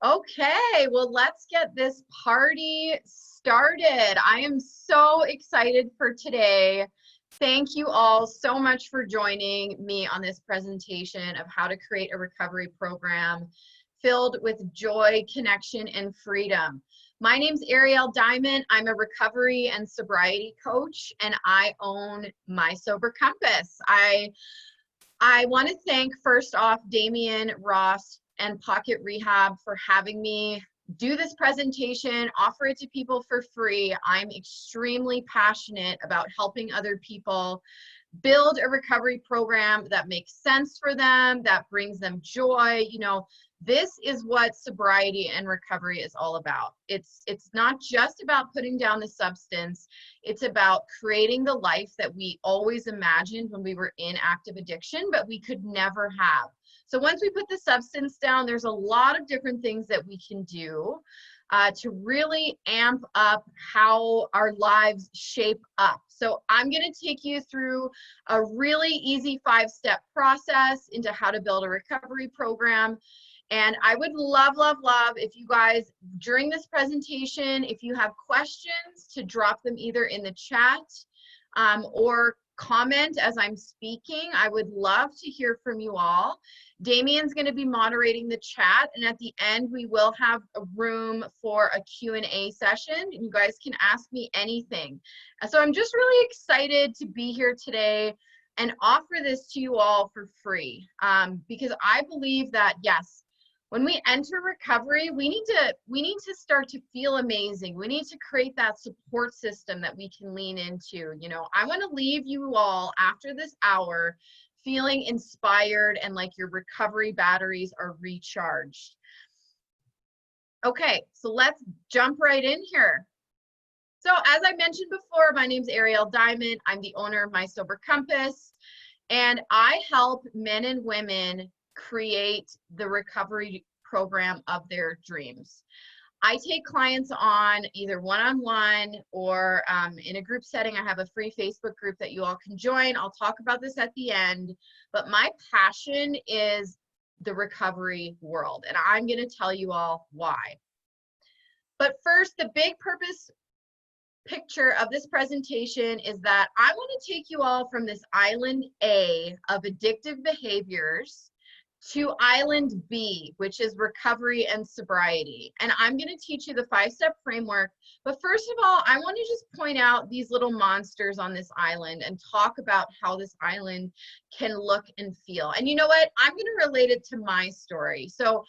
Okay, well, let's get this party started. I am so excited for today. Thank you all so much for joining me on this presentation of how to create a recovery program filled with joy, connection, and freedom. My name's Arielle Diamond. I'm a recovery and sobriety coach, and I own My Sober Compass. I want to thank first off Damian, Ross, and Pocket Rehab for having me do this presentation, offer it to people for free. I'm extremely passionate about helping other people build a recovery program that makes sense for them, that brings them joy. You know, this is what sobriety and recovery is all about. It's not just about putting down the substance. It's about creating the life that we always imagined when we were in active addiction, but we could never have. So once we put the substance down, there's a lot of different things that we can do to really amp up how our lives shape up. So I'm going to take you through a really easy 5-step process into how to build a recovery program. And I would love, love, love if you guys, during this presentation, if you have questions, to drop them either in the chat or comment as I'm speaking. I would love to hear from you all. Damian's going to be moderating the chat, and at the end we will have a room for a Q&A session. You guys can ask me anything. So I'm just really excited to be here today and offer this to you all for free because I believe that, yes, when we enter recovery, we need to start to feel amazing. We need to create that support system that we can lean into. You know, I want to leave you all after this hour feeling inspired and like your recovery batteries are recharged. Okay, so let's jump right in here. So as I mentioned before, my name's Arielle Diamond. I'm the owner of My Sober Compass, and I help men and women create the recovery program of their dreams. I take clients on either one-on-one or in a group setting. I have a free Facebook group that you all can join. I'll talk about this at the end, but my passion is the recovery world, and I'm going to tell you all why. But first, the big picture of this presentation is that I want to take you all from this island A of addictive behaviors to island B, which is recovery and sobriety. And I'm going to teach you the 5-step framework. But first of all, I want to just point out these little monsters on this island and talk about how this island can look and feel. And you know what? I'm going to relate it to my story. So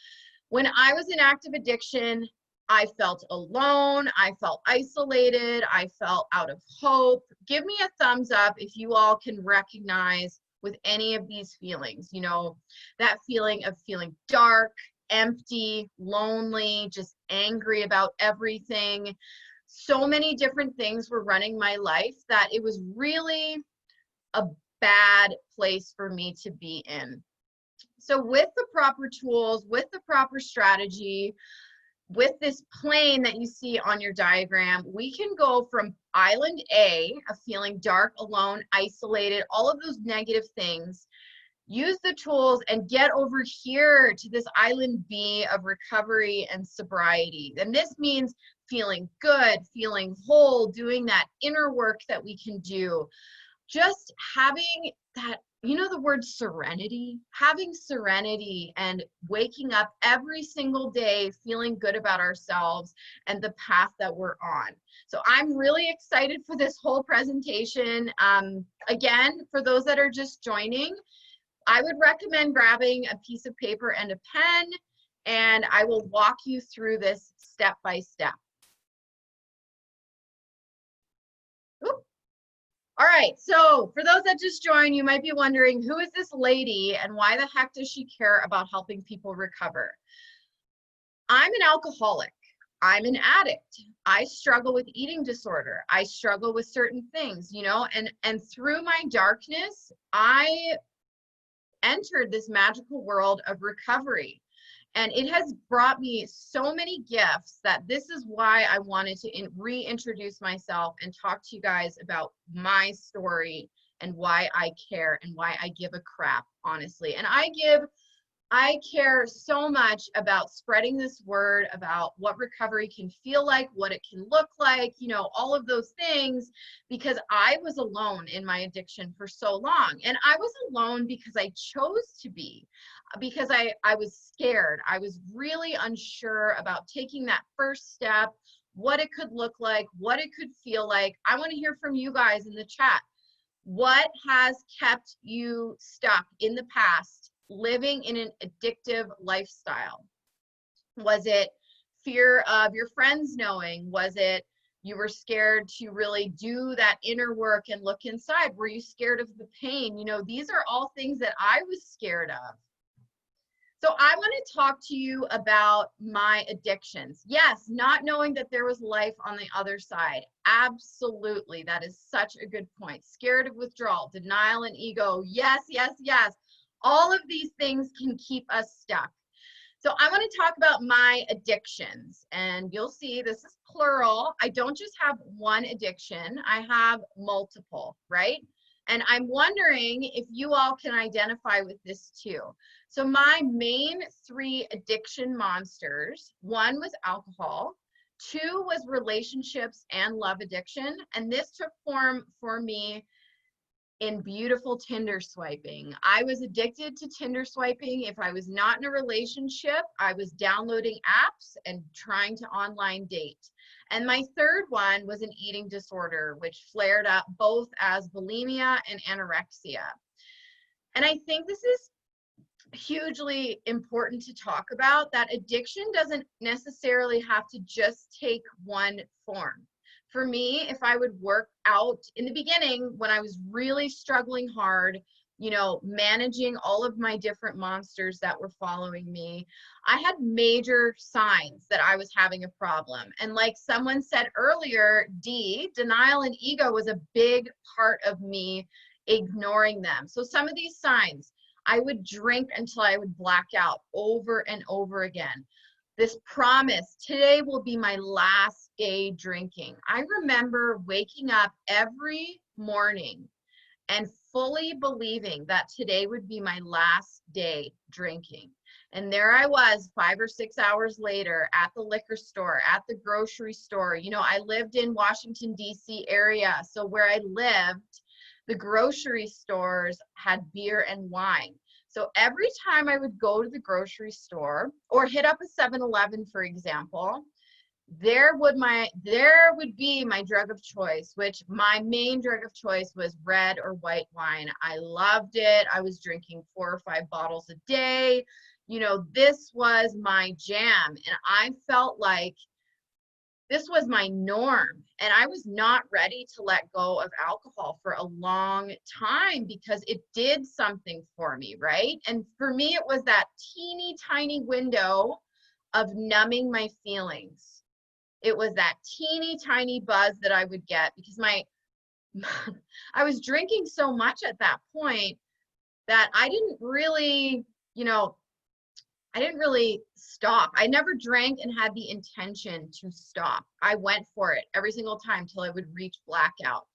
when I was in active addiction, I felt alone, I felt isolated, I felt out of hope. Give me a thumbs up if you all can recognize with any of these feelings, you know, that feeling of feeling dark, empty, lonely, just angry about everything. So many different things were running my life that it was really a bad place for me to be in. So with the proper tools, with the proper strategy, with this plane that you see on your diagram, we can go from island A of feeling dark, alone, isolated, all of those negative things, use the tools and get over here to this island B of recovery and sobriety. And this means feeling good, feeling whole, doing that inner work that we can do, just having that, you know, the word serenity, having serenity and waking up every single day feeling good about ourselves and the path that we're on. So I'm really excited for this whole presentation. Again, for those that are just joining, I would recommend grabbing a piece of paper and a pen, and I will walk you through this step by step. All right, so for those that just joined, you might be wondering, who is this lady and why the heck does she care about helping people recover? I'm an alcoholic. I'm an addict. I struggle with eating disorder. I struggle with certain things, you know, and through my darkness, I entered this magical world of recovery. And it has brought me so many gifts that this is why I wanted to reintroduce myself and talk to you guys about my story and why I care and why I give a crap, honestly. And I give I care so much about spreading this word about what recovery can feel like, what it can look like, you know, all of those things, because I was alone in my addiction for so long. And I was alone because I chose to be, because I was scared. I was really unsure about taking that first step, what it could look like, what it could feel like. I want to hear from you guys in the chat. What has kept you stuck in the past living in an addictive lifestyle? Was it fear of your friends knowing? Was it you were scared to really do that inner work and look inside? Were you scared of the pain? You know, these are all things that I was scared of. So I want to talk to you about my addictions. Yes, not knowing that there was life on the other side. Absolutely. That is such a good point. Scared of withdrawal, denial, and ego. Yes, yes, yes. All of these things can keep us stuck. So I want to talk about my addictions, and you'll see this is plural. I don't just have one addiction. I have multiple, right? And I'm wondering if you all can identify with this too. So my main 3 addiction monsters, 1 was alcohol, 2 was relationships and love addiction. And this took form for me in beautiful Tinder swiping. I was addicted to Tinder swiping. If I was not in a relationship, I was downloading apps and trying to online date. And my 3rd one was an eating disorder, which flared up both as bulimia and anorexia. And I think this is hugely important to talk about, that addiction doesn't necessarily have to just take one form. For me, if I would work out in the beginning when I was really struggling hard, you know, managing all of my different monsters that were following me, I had major signs that I was having a problem. And like someone said earlier, denial and ego was a big part of me ignoring them. So some of these signs, I would drink until I would black out over and over again. This promise, today will be my last day drinking. I remember waking up every morning and fully believing that today would be my last day drinking. And there I was 5 or 6 hours later at the liquor store, at the grocery store. You know, I lived in Washington, D.C. area. So where I lived, the grocery stores had beer and wine. So every time I would go to the grocery store or hit up a 7-Eleven, for example, there would be my drug of choice, which my main drug of choice was red or white wine. I loved it. I was drinking 4 or 5 bottles a day. You know, this was my jam. And I felt like this was my norm. And I was not ready to let go of alcohol for a long time because it did something for me, right? And for me, it was that teeny tiny window of numbing my feelings. It was that teeny tiny buzz that I would get because I was drinking so much at that point that I didn't really, I didn't really stop. I never drank and had the intention to stop. I went for it every single time till I would reach blackout.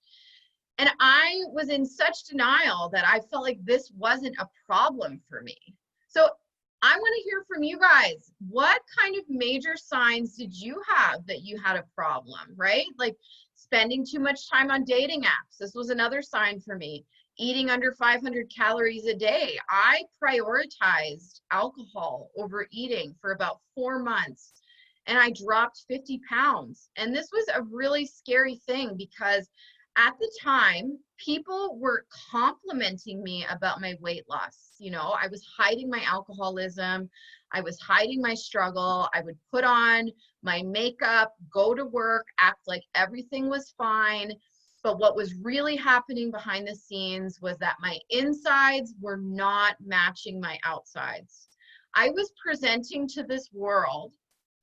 And I was in such denial that I felt like this wasn't a problem for me. So I want to hear from you guys. What kind of major signs did you have that you had a problem, right? Like spending too much time on dating apps. This was another sign for me. Eating under 500 calories a day. I prioritized alcohol over eating for about 4 months and I dropped 50 pounds. And this was a really scary thing because at the time, people were complimenting me about my weight loss. You know, I was hiding my alcoholism. I was hiding my struggle. I would put on my makeup, go to work, act like everything was fine. But what was really happening behind the scenes was that my insides were not matching my outsides. I was presenting to this world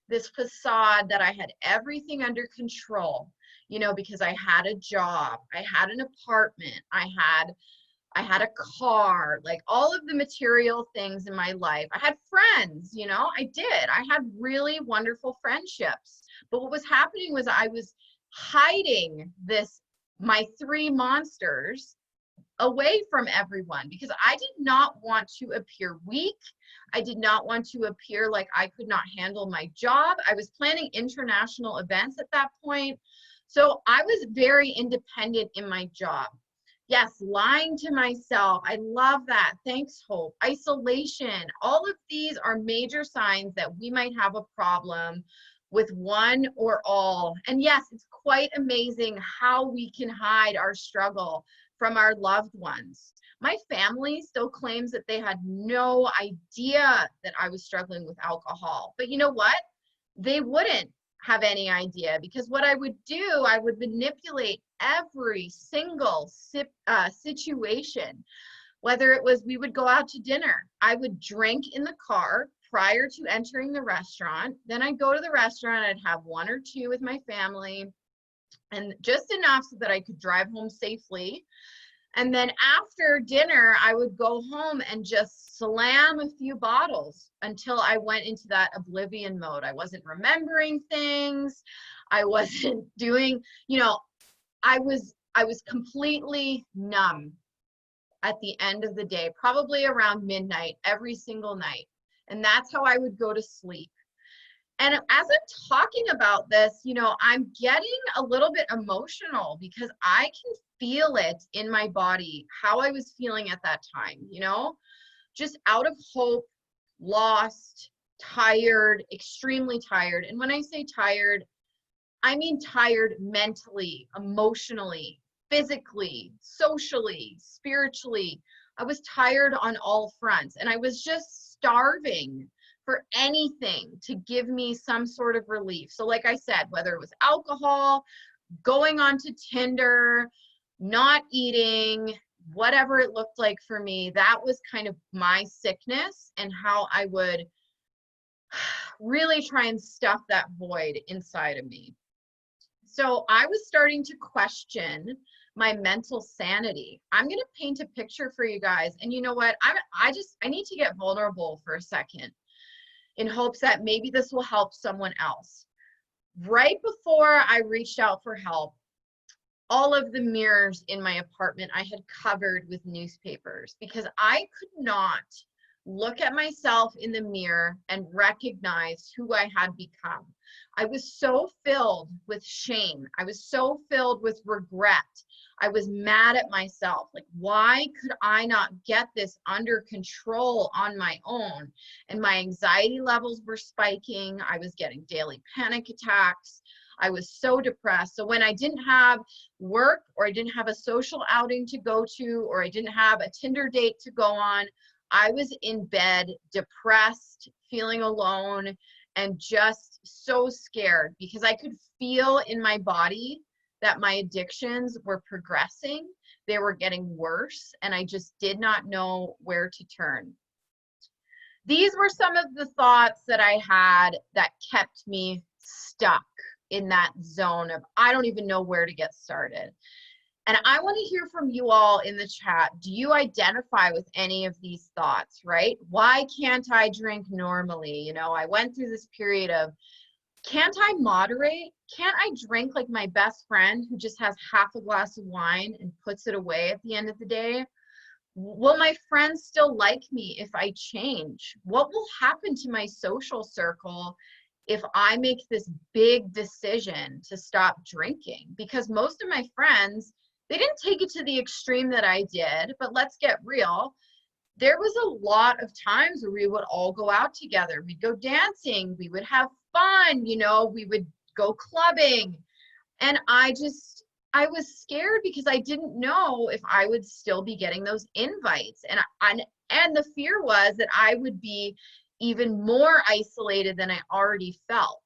this facade that I had everything under control, you know, because I had a job, I had an apartment, I had a car, like all of the material things in my life. I had friends, you know, I did. I had really wonderful friendships. But what was happening was I was hiding my 3 monsters away from everyone because I did not want to appear weak. I did not want to appear like I could not handle my job. I was planning international events at that point. So I was very independent in my job. Yes, lying to myself. I love that. Thanks, Hope. Isolation. All of these are major signs that we might have a problem with one or all. And yes, it's quite amazing how we can hide our struggle from our loved ones. My family still claims that they had no idea that I was struggling with alcohol. But you know what? They wouldn't have any idea because what I would do, I would manipulate every single situation. Whether it was we would go out to dinner, I would drink in the car prior to entering the restaurant. Then I'd go to the restaurant, I'd have one or two with my family, and just enough so that I could drive home safely. And then after dinner, I would go home and just slam a few bottles until I went into that oblivion mode. I wasn't remembering things. I wasn't doing, I was completely numb at the end of the day, probably around midnight, every single night. And that's how I would go to sleep. And as I'm talking about this, I'm getting a little bit emotional because I can feel it in my body, how I was feeling at that time, just out of hope, lost, tired, extremely tired. And when I say tired, I mean tired mentally, emotionally, physically, socially, spiritually. I was tired on all fronts and I was just starving for anything to give me some sort of relief. So like I said, whether it was alcohol, going onto Tinder, not eating, whatever it looked like for me, that was kind of my sickness and how I would really try and stuff that void inside of me. So I was starting to question my mental sanity. I'm going to paint a picture for you guys. And you know what? I need to get vulnerable for a second in hopes that maybe this will help someone else. Right before I reached out for help, all of the mirrors in my apartment I had covered with newspapers because I could not look at myself in the mirror and recognize who I had become. I was so filled with shame. I was so filled with regret. I was mad at myself. Like, why could I not get this under control on my own? And my anxiety levels were spiking. I was getting daily panic attacks. I was so depressed. So when I didn't have work or I didn't have a social outing to go to or I didn't have a Tinder date to go on, I was in bed, depressed, feeling alone, and just so scared because I could feel in my body that my addictions were progressing. They were getting worse, and I just did not know where to turn. These were some of the thoughts that I had that kept me stuck in that zone of I don't even know where to get started. And I want to hear from you all in the chat. Do you identify with any of these thoughts, right? Why can't I drink normally? I went through this period of, can't I moderate? Can't I drink like my best friend who just has half a glass of wine and puts it away at the end of the day? Will my friends still like me if I change? What will happen to my social circle if I make this big decision to stop drinking? Because most of my friends, they didn't take it to the extreme that I did, but let's get real. There was a lot of times where we would all go out together. We'd go dancing, we would have fun, we would go clubbing. And I was scared because I didn't know if I would still be getting those invites. And the fear was that I would be even more isolated than I already felt.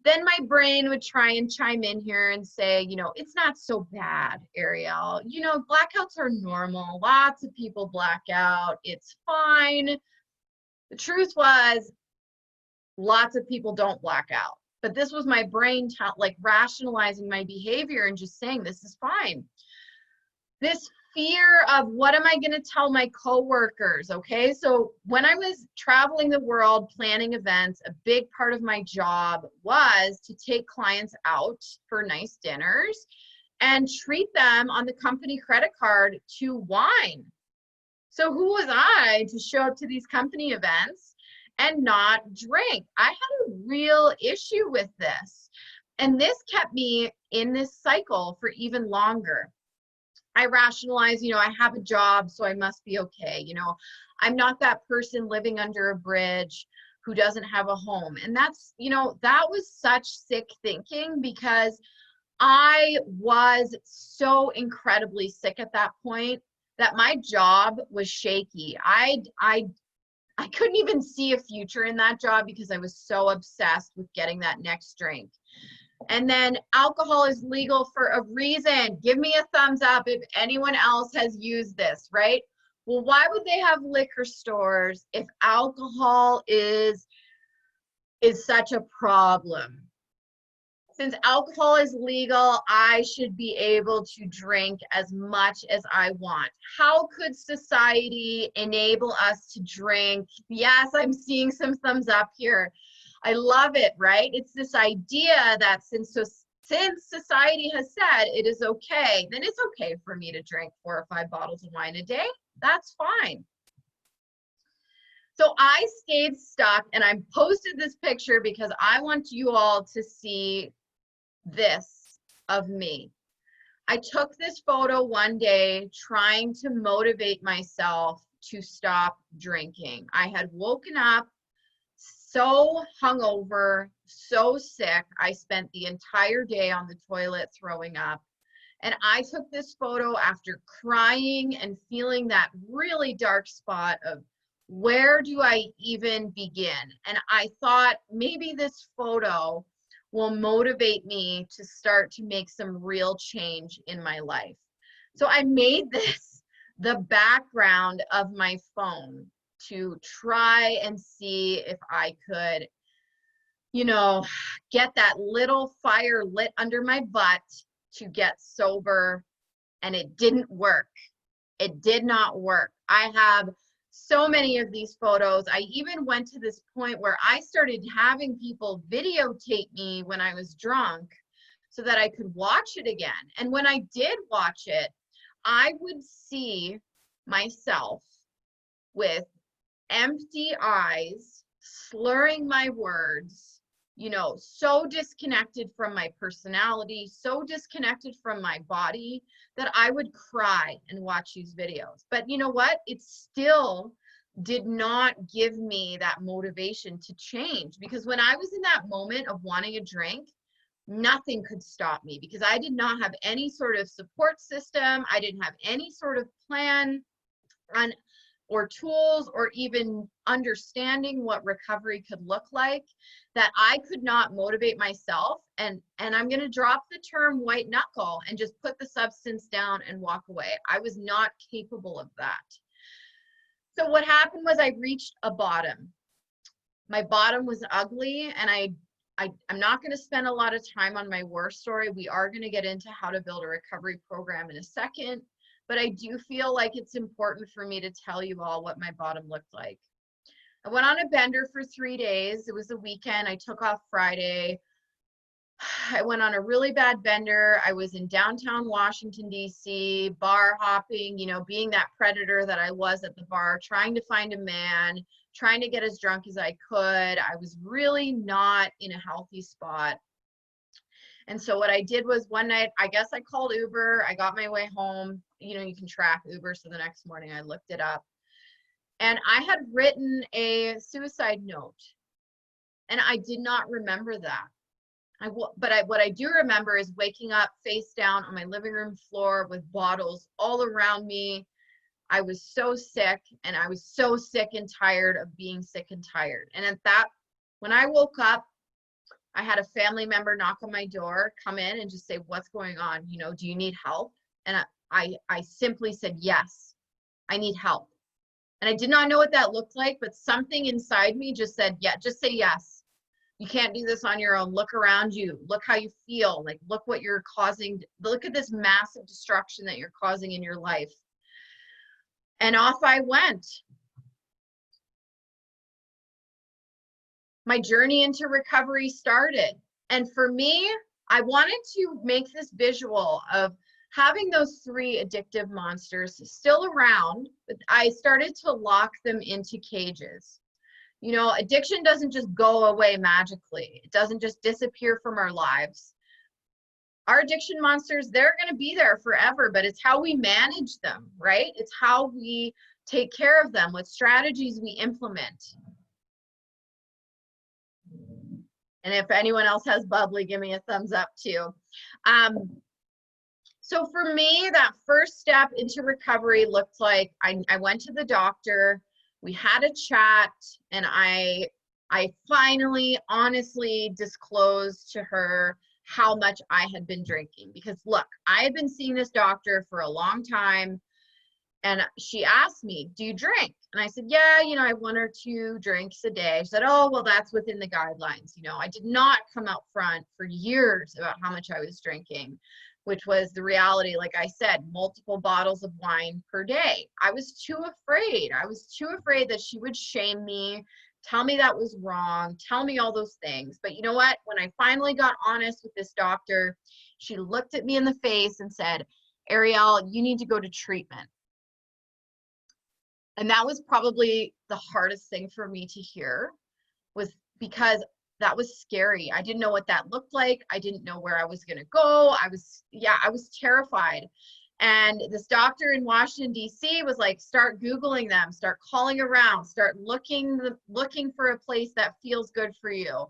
Then my brain would try and chime in here and say, it's not so bad, Arielle. Blackouts are normal. Lots of people black out. It's fine. The truth was, lots of people don't black out. But this was my brain rationalizing my behavior and just saying, this is fine. This fear of what am I going to tell my coworkers? Okay, so when I was traveling the world planning events, a big part of my job was to take clients out for nice dinners and treat them on the company credit card to wine. So who was I to show up to these company events and not drink? I had a real issue with this. And this kept me in this cycle for even longer. I rationalized, I have a job, so I must be okay. I'm not that person living under a bridge who doesn't have a home. And that's, that was such sick thinking, because I was so incredibly sick at that point that my job was shaky. I couldn't even see a future in that job because I was so obsessed with getting that next drink. And then alcohol is legal for a reason. Give me a thumbs up if anyone else has used this, right? Well, why would they have liquor stores if alcohol is such a problem? Since alcohol is legal, I should be able to drink as much as I want. How could society enable us to drink? Yes, I'm seeing some thumbs up here. I love it, right? It's this idea that since society has said it is okay, then it's okay for me to drink 4 or 5 bottles of wine a day. That's fine. So I stayed stuck, and I posted this picture because I want you all to see this of me. I took this photo one day trying to motivate myself to stop drinking. I had woken up so hungover, so sick. I spent the entire day on the toilet throwing up. And I took this photo after crying and feeling that really dark spot of, where do I even begin? And I thought maybe this photo will motivate me to start to make some real change in my life. So I made this the background of my phone to try and see if I could, get that little fire lit under my butt to get sober. And it didn't work. It did not work. I have so many of these photos. I even went to this point where I started having people videotape me when I was drunk so that I could watch it again. And when I did watch it, I would see myself with empty eyes, slurring my words, so disconnected from my personality, so disconnected from my body that I would cry and watch these videos. But you know what? It still did not give me that motivation to change, because when I was in that moment of wanting a drink, nothing could stop me, because I did not have any sort of support system. I didn't have any sort of plan or tools, or even understanding what recovery could look like, that I could not motivate myself. And I'm going to drop the term white knuckle and just put the substance down and walk away. I was not capable of that. So what happened was I reached a bottom. My bottom was ugly, and I'm not going to spend a lot of time on my war story. We are going to get into how to build a recovery program in a second. But I do feel like it's important for me to tell you all what my bottom looked like. I went on a bender for 3 days. It was a weekend. I took off Friday. I went on a really bad bender. I was in downtown Washington, D.C., bar hopping, being that predator that I was at the bar, trying to find a man, trying to get as drunk as I could. I was really not in a healthy spot. And so what I did was one night, I guess I called Uber. I got my way home. You can track Uber. So the next morning I looked it up. And I had written a suicide note. And I did not remember that. What I do remember is waking up face down on my living room floor with bottles all around me. I was so sick, and I was so sick and tired of being sick and tired. And when I woke up, I had a family member knock on my door, come in and just say, "What's going on? Do you need help?" And I simply said, "Yes, I need help." And I did not know what that looked like, but something inside me just said, "Yeah, just say yes. You can't do this on your own. Look around you. Look how you feel. Like, look what you're causing. Look at this massive destruction that you're causing in your life." And off I went. My journey into recovery started. And for me, I wanted to make this visual of having those three addictive monsters still around, but I started to lock them into cages. You know, addiction doesn't just go away magically. It doesn't just disappear from our lives. Our addiction monsters, they're going to be there forever, but it's how we manage them, right? It's how we take care of them, what strategies we implement. And if anyone else has bubbly, give me a thumbs up too. So for me, that first step into recovery looked like I went to the doctor, we had a chat, and I finally honestly disclosed to her how much I had been drinking. Because look, I had been seeing this doctor for a long time, and she asked me, do you drink? And I said, yeah, you know, I have 1 or 2 drinks a day. She said, oh, well, that's within the guidelines. You know, I did not come out front for years about how much I was drinking, which was the reality. Like I said, multiple bottles of wine per day. I was too afraid. I was too afraid that she would shame me, tell me that was wrong, tell me all those things. But you know what? When I finally got honest with this doctor, she looked at me in the face and said, Arielle, you need to go to treatment. And that was probably the hardest thing for me to hear, was because that was scary. I didn't know what that looked like. I didn't know where I was going to go. I was terrified. And this doctor in Washington, D.C. was like, start Googling them, start calling around, start looking for a place that feels good for you.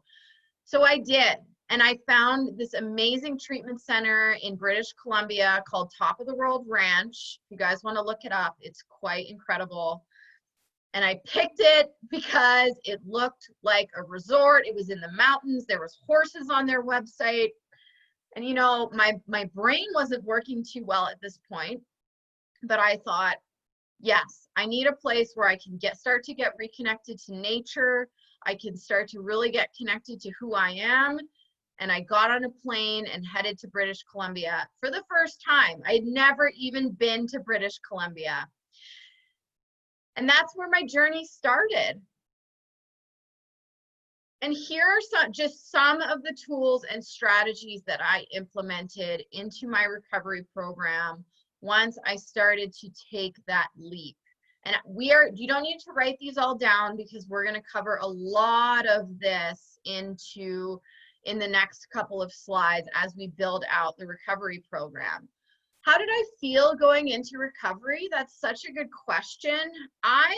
So I did. And I found this amazing treatment center in British Columbia called Top of the World Ranch. If you guys want to look it up, it's quite incredible. And I picked it because it looked like a resort. It was in the mountains. There was horses on their website. And you know, my brain wasn't working too well at this point, but I thought, yes, I need a place where I can start to get reconnected to nature. I can start to really get connected to who I am. And I got on a plane and headed to British Columbia for the first time. I had never even been to British Columbia. And that's where my journey started. And here are just some of the tools and strategies that I implemented into my recovery program once I started to take that leap. And you don't need to write these all down, because we're going to cover a lot of this in the next couple of slides as we build out the recovery program. How did I feel going into recovery? That's such a good question. I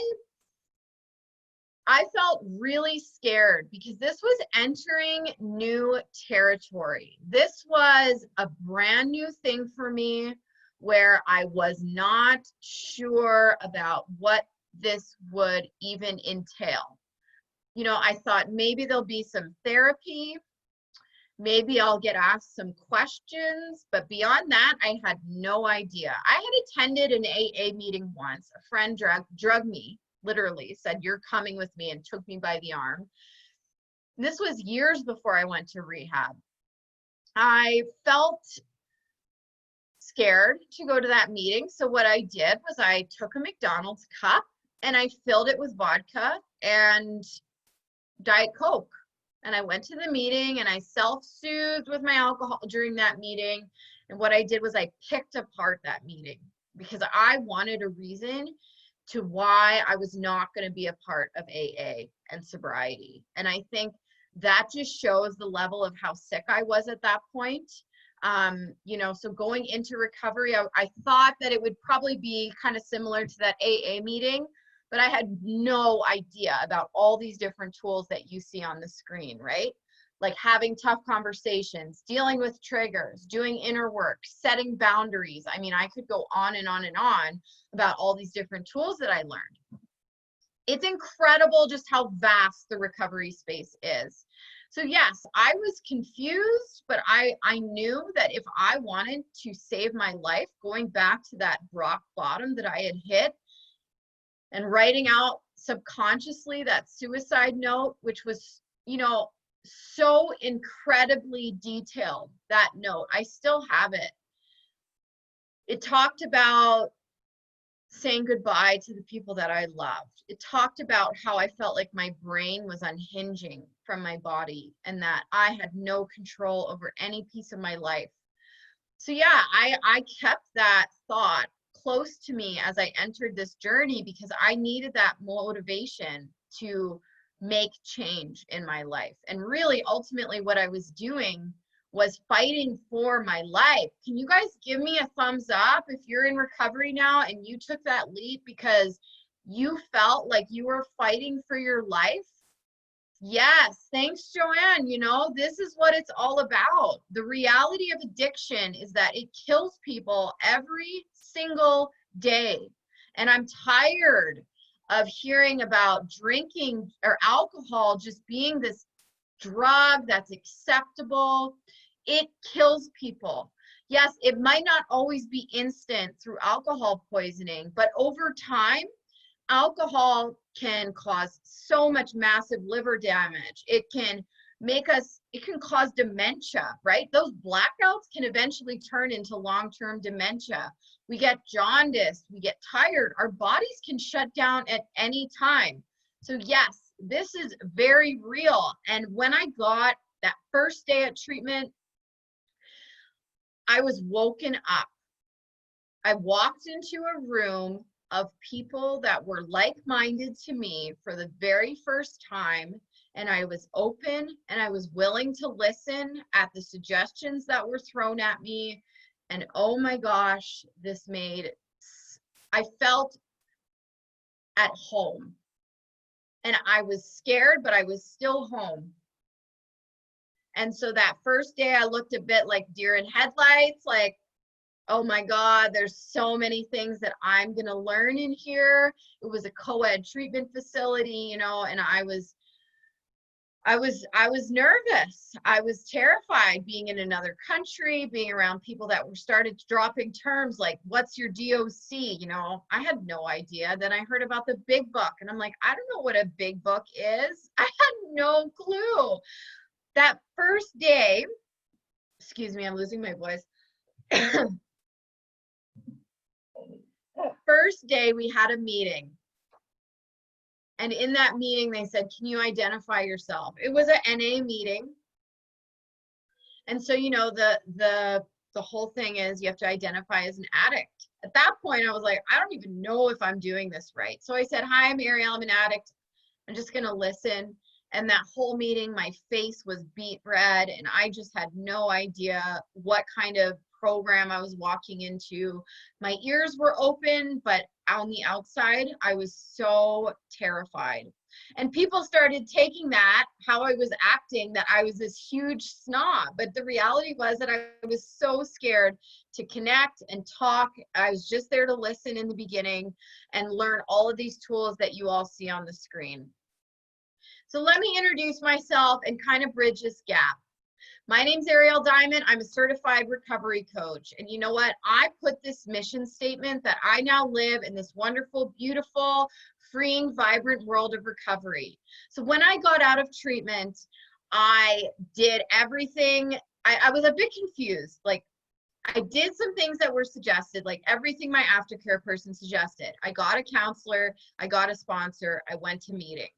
felt really scared, because this was entering new territory. This was a brand new thing for me, where I was not sure about what this would even entail. You know, I thought maybe there'll be some therapy, maybe I'll get asked some questions, but beyond that, I had no idea. I had attended an AA meeting once. A friend drug me, literally said, you're coming with me, and took me by the arm. And this was years before I went to rehab. I felt scared to go to that meeting. So what I did was I took a McDonald's cup and I filled it with vodka and Diet Coke. And I went to the meeting and I self-soothed with my alcohol during that meeting. And what I did was I picked apart that meeting, because I wanted a reason to why I was not going to be a part of AA and sobriety. And I think that just shows the level of how sick I was at that point. You know, so going into recovery, I thought that it would probably be kind of similar to that AA meeting, but I had no idea about all these different tools that you see on the screen, right? Like having tough conversations, dealing with triggers, doing inner work, setting boundaries. I mean, I could go on and on and on about all these different tools that I learned. It's incredible just how vast the recovery space is. So yes, I was confused, but I knew that if I wanted to save my life, going back to that rock bottom that I had hit, and writing out subconsciously that suicide note, which was, you know, so incredibly detailed, that note, I still have it. It talked about saying goodbye to the people that I loved. It talked about how I felt like my brain was unhinging from my body and that I had no control over any piece of my life. So yeah, I kept that thought close to me as I entered this journey because I needed that motivation to make change in my life. And really, ultimately, what I was doing was fighting for my life. Can you guys give me a thumbs up if you're in recovery now and you took that leap because you felt like you were fighting for your life? Yes, thanks, Joanne. You know, this is what it's all about. The reality of addiction is that it kills people every single day. And I'm tired of hearing about drinking or alcohol just being this drug that's acceptable. It kills people. Yes, it might not always be instant through alcohol poisoning, but over time, alcohol can cause so much massive liver damage. It can cause dementia, right? Those blackouts can eventually turn into long-term dementia. We get jaundice, we get tired, our bodies can shut down at any time. So yes, this is very real. And when I got that first day at treatment, I was woken up. I walked into a room of people that were like-minded to me for the very first time, and I was open and I was willing to listen at the suggestions that were thrown at me. And oh my gosh, I felt at home. And I was scared, but I was still home. And so that first day I looked a bit like deer in headlights, like, oh my God, there's so many things that I'm going to learn in here. It was a co-ed treatment facility, you know, and I was nervous. I was terrified being in another country, being around people that were started dropping terms like, what's your DOC? You know, I had no idea. Then I heard about the big book and I'm like, I don't know what a big book is. I had no clue. That first day, excuse me, I'm losing my voice. First day we had a meeting, and in that meeting they said, can you identify yourself? It was a NA meeting, and so you know the whole thing is you have to identify as an addict. At that point I was like, I don't even know if I'm doing this right. So I said, hi, I'm Arielle, I'm an addict, I'm just gonna listen. And that whole meeting my face was beet red and I just had no idea what kind of program I was walking into. My ears were open, but on the outside, I was so terrified. And people started taking that, how I was acting, that I was this huge snob. But the reality was that I was so scared to connect and talk. I was just there to listen in the beginning and learn all of these tools that you all see on the screen. So let me introduce myself and kind of bridge this gap. My name's Arielle Diamond. I'm a certified recovery coach. And you know what? I put this mission statement that I now live in this wonderful, beautiful, freeing, vibrant world of recovery. So when I got out of treatment, I did everything. I was a bit confused. Like, I did some things that were suggested, like everything my aftercare person suggested. I got a counselor, I got a sponsor, I went to meetings.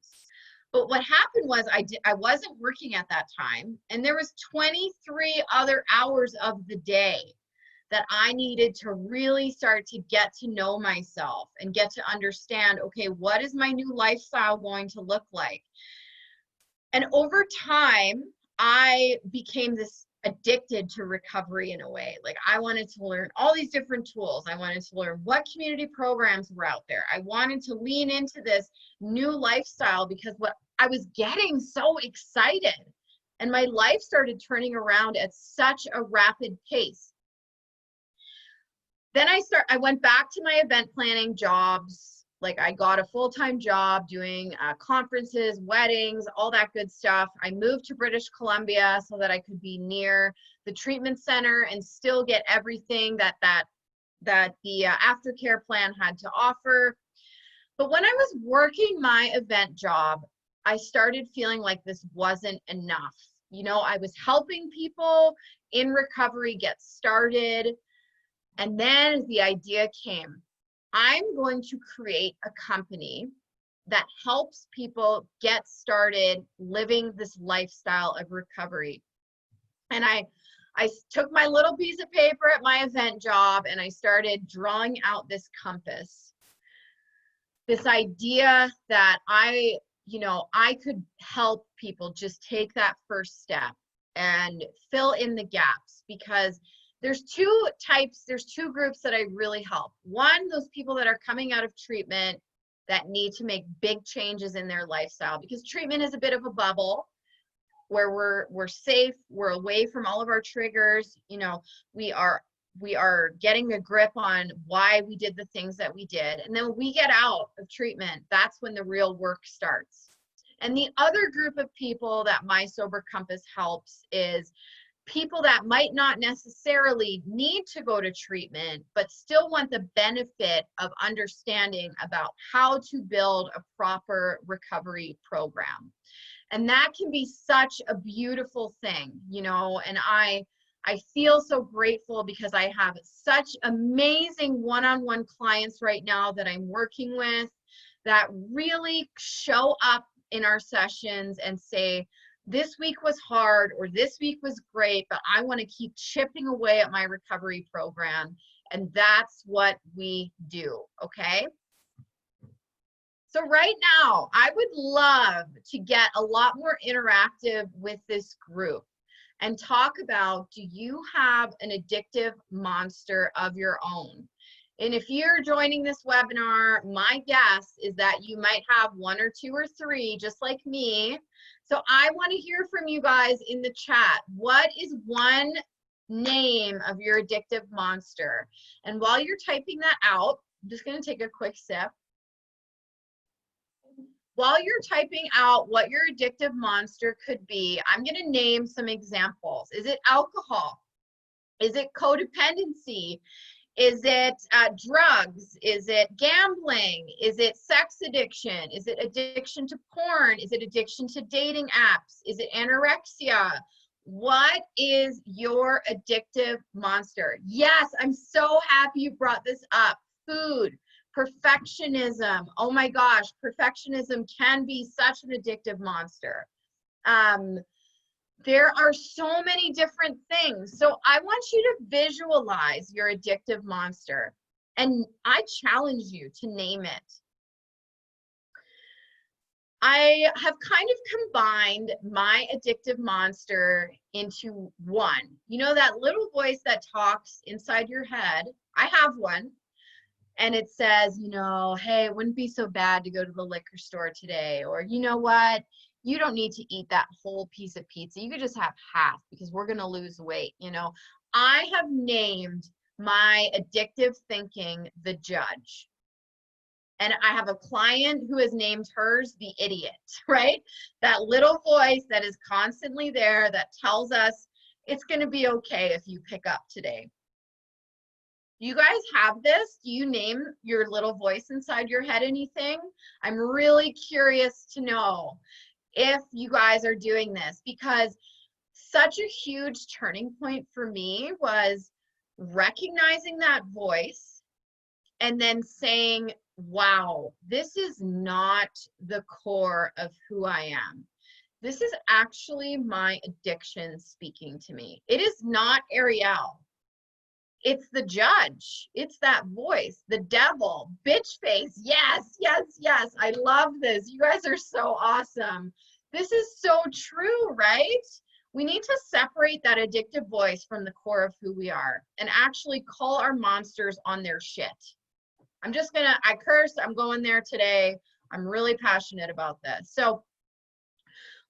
But what happened was I wasn't working at that time, and there was 23 other hours of the day that I needed to really start to get to know myself and get to understand, okay, what is my new lifestyle going to look like? And over time, I became this addicted to recovery in a way. Like, I wanted to learn all these different tools. I wanted to learn what community programs were out there. I wanted to lean into this new lifestyle because what I was getting so excited, and my life started turning around at such a rapid pace. Then I went back to my event planning jobs. Like, I got a full-time job doing conferences, weddings, all that good stuff. I moved to British Columbia so that I could be near the treatment center and still get everything that the aftercare plan had to offer. But when I was working my event job, I started feeling like this wasn't enough. You know, I was helping people in recovery get started. And then the idea came, I'm going to create a company that helps people get started living this lifestyle of recovery. And I took my little piece of paper at my event job and I started drawing out this compass. This idea that I could help people just take that first step and fill in the gaps, because there's two groups that I really help. One, those people that are coming out of treatment that need to make big changes in their lifestyle, because treatment is a bit of a bubble where we're safe, we're away from all of our triggers, we are getting a grip on why we did the things that we did. And then when we get out of treatment, that's when the real work starts. And the other group of people that my Sober Compass helps is people that might not necessarily need to go to treatment, but still want the benefit of understanding about how to build a proper recovery program. And that can be such a beautiful thing, and I feel so grateful because I have such amazing one-on-one clients right now that I'm working with that really show up in our sessions and say, this week was hard or this week was great, but I want to keep chipping away at my recovery program. And that's what we do, okay? So right now, I would love to get a lot more interactive with this group and talk about, do you have an addictive monster of your own? And if you're joining this webinar, my guess is that you might have one or two or three, just like me. So I want to hear from you guys in the chat. What is one name of your addictive monster? And while you're typing that out, I'm just going to take a quick sip. While you're typing out what your addictive monster could be, I'm going to name some examples. Is it alcohol? Is it codependency? Is it drugs? Is it gambling? Is it sex addiction? Is it addiction to porn? Is it addiction to dating apps? Is it anorexia? What is your addictive monster? Yes, I'm so happy you brought this up. Food, perfectionism. Oh my gosh, perfectionism can be such an addictive monster. There are so many different things. So I want you to visualize your addictive monster, and I challenge you to name it. I have kind of combined my addictive monster into one. You know that little voice that talks inside your head? I have one. And it says, hey, it wouldn't be so bad to go to the liquor store today. Or, you know what? You don't need to eat that whole piece of pizza. You could just have half because we're going to lose weight. I have named my addictive thinking the judge. And I have a client who has named hers the idiot, right? That little voice that is constantly there that tells us it's going to be okay if you pick up today. Do you guys have this? Do you name your little voice inside your head anything? I'm really curious to know if you guys are doing this, because such a huge turning point for me was recognizing that voice and then saying, wow, this is not the core of who I am. This is actually my addiction speaking to me. It is not Arielle. It's the judge. It's that voice, the devil, bitch face. Yes, yes, yes. I love this. You guys are so awesome. This is so true, right? We need to separate that addictive voice from the core of who we are and actually call our monsters on their shit. I curse, I'm going there today. I'm really passionate about this. So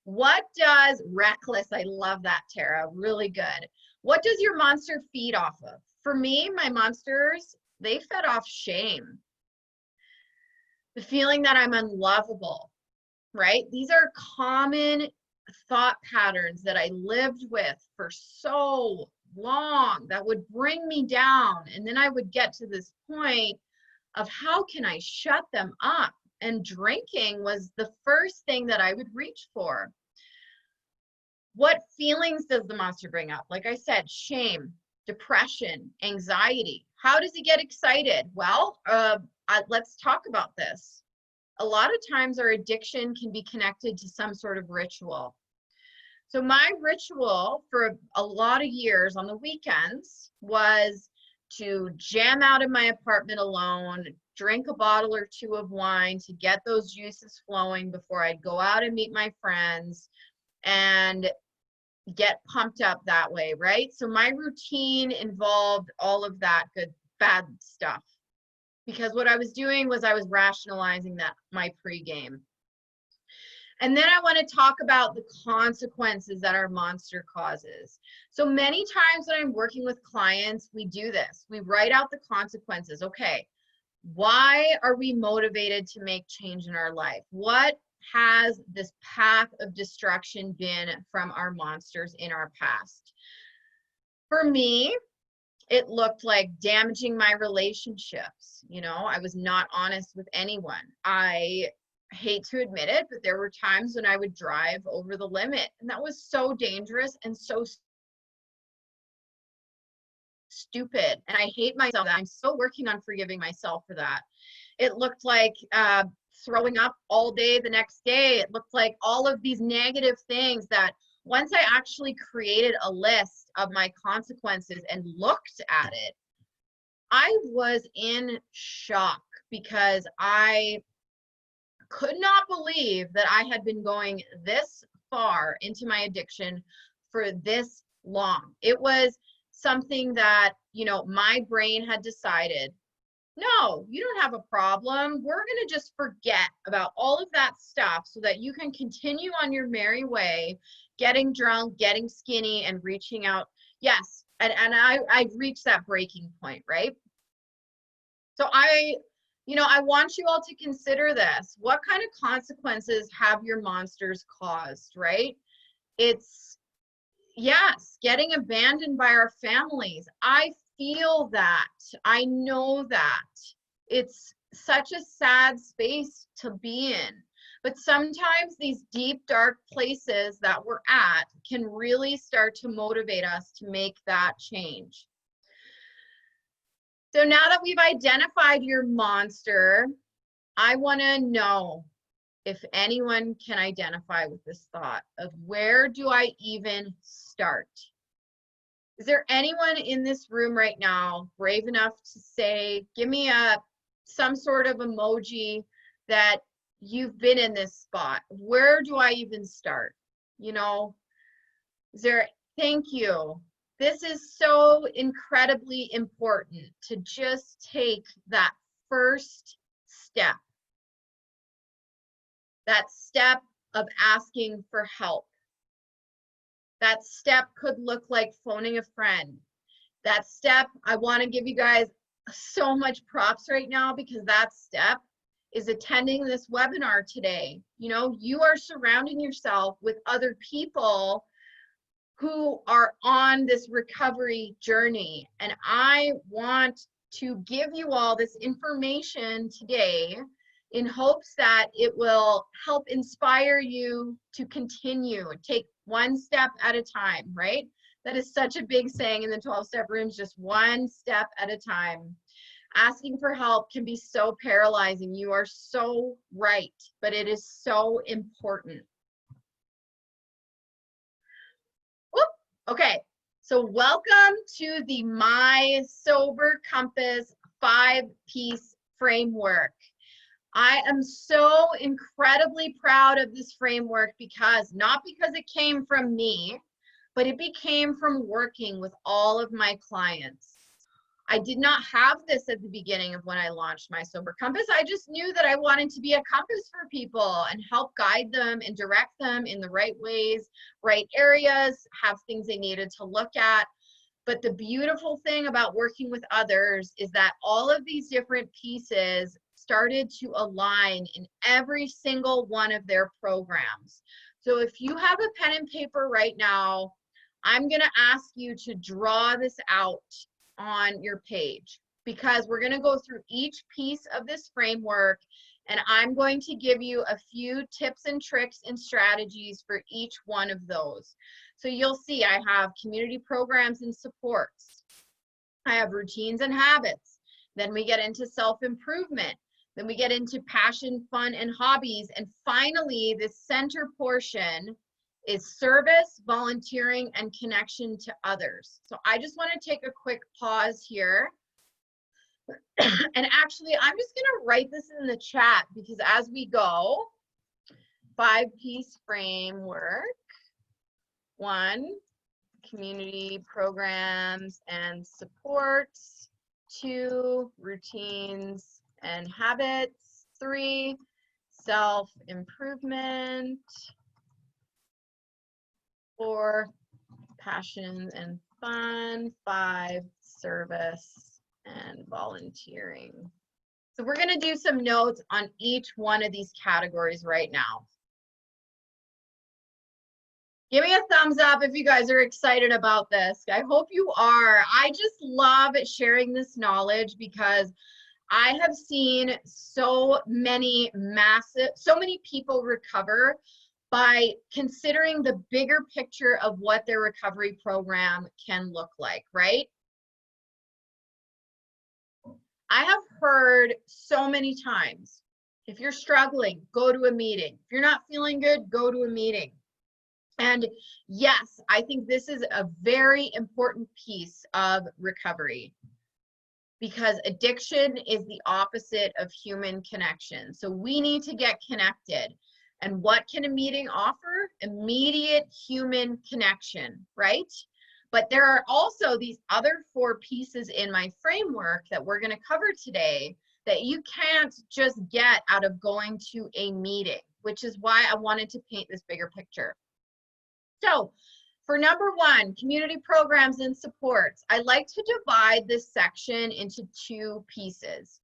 what does reckless, I love that, Tara, really good. What does your monster feed off of? For me, my monsters, they fed off shame. The feeling that I'm unlovable, right? These are common thought patterns that I lived with for so long that would bring me down. And then I would get to this point of how can I shut them up? And drinking was the first thing that I would reach for. What feelings does the monster bring up? Like I said, shame, depression, anxiety. How does he get excited? Well, let's talk about this. A lot of times our addiction can be connected to some sort of ritual. So my ritual for a lot of years on the weekends was to jam out in my apartment alone, drink a bottle or two of wine to get those juices flowing before I'd go out and meet my friends and get pumped up that way, right? So my routine involved all of that bad stuff, because what I was doing was I was rationalizing that my pregame. And then I want to talk about the consequences that our monster causes. So many times when I'm working with clients, we do this. We write out the consequences. Okay, why are we motivated to make change in our life? What has this path of destruction been from our monsters in our past? For me, it looked like damaging my relationships. You know, I was not honest with anyone. I hate to admit it, but there were times when I would drive over the limit, and that was so dangerous and so stupid. And I hate myself. I'm still working on forgiving myself for that. It looked like throwing up all day the next day. It looked like all of these negative things that once I actually created a list of my consequences and looked at it, I was in shock because I could not believe that I had been going this far into my addiction for this long. It was something that, you know, my brain had decided, no, you don't have a problem. We're going to just forget about all of that stuff so that you can continue on your merry way, getting drunk, getting skinny, and reaching out. Yes, and I've reached that breaking point, right? So I want you all to consider this. What kind of consequences have your monsters caused, right? It's, yes, getting abandoned by our families. I feel that. I know that. It's such a sad space to be in. But sometimes these deep, dark places that we're at can really start to motivate us to make that change. So now that we've identified your monster, I want to know if anyone can identify with this thought of where do I even start? Is there anyone in this room right now brave enough to say, give me some sort of emoji that you've been in this spot? Where do I even start? You know, thank you. This is so incredibly important to just take that first step. That step of asking for help. That step could look like phoning a friend. That step, I want to give you guys so much props right now, because that step is attending this webinar today. You know, you are surrounding yourself with other people who are on this recovery journey. And I want to give you all this information today in hopes that it will help inspire you to continue and take one step at a time, right? That is such a big saying in the 12-step rooms, just one step at a time. Asking for help can be so paralyzing. You are so right, but it is so important. Whoop. Okay, so welcome to the My Sober Compass 5-piece framework. I am so incredibly proud of this framework not because it came from me, but it became from working with all of my clients. I did not have this at the beginning of when I launched My Sober Compass. I just knew that I wanted to be a compass for people and help guide them and direct them in the right ways, right areas, have things they needed to look at. But the beautiful thing about working with others is that all of these different pieces started to align in every single one of their programs. So if you have a pen and paper right now, I'm going to ask you to draw this out on your page, because we're going to go through each piece of this framework, and I'm going to give you a few tips and tricks and strategies for each one of those. So you'll see I have community programs and supports. I have routines and habits, Then we get into self-improvement. Then we get into passion, fun, and hobbies. And finally, the center portion is service, volunteering, and connection to others. So I just want to take a quick pause here. And actually, I'm just going to write this in the chat because as we go, 5-piece framework. 1, community programs and supports. 2, routines and habits. 3, self-improvement. 4, passion and fun. 5, service and volunteering. So we're going to do some notes on each one of these categories right now. Give me a thumbs up if you guys are excited about this. I hope you are. I just love sharing this knowledge because I have seen so many people recover by considering the bigger picture of what their recovery program can look like, right? I have heard so many times, if you're struggling, go to a meeting. If you're not feeling good, go to a meeting. And yes, I think this is a very important piece of recovery because addiction is the opposite of human connection. So we need to get connected. And what can a meeting offer? Immediate human connection, right? But there are also these other 4 pieces in my framework that we're going to cover today that you can't just get out of going to a meeting, which is why I wanted to paint this bigger picture. So for number 1, community programs and supports, I like to divide this section into 2 pieces.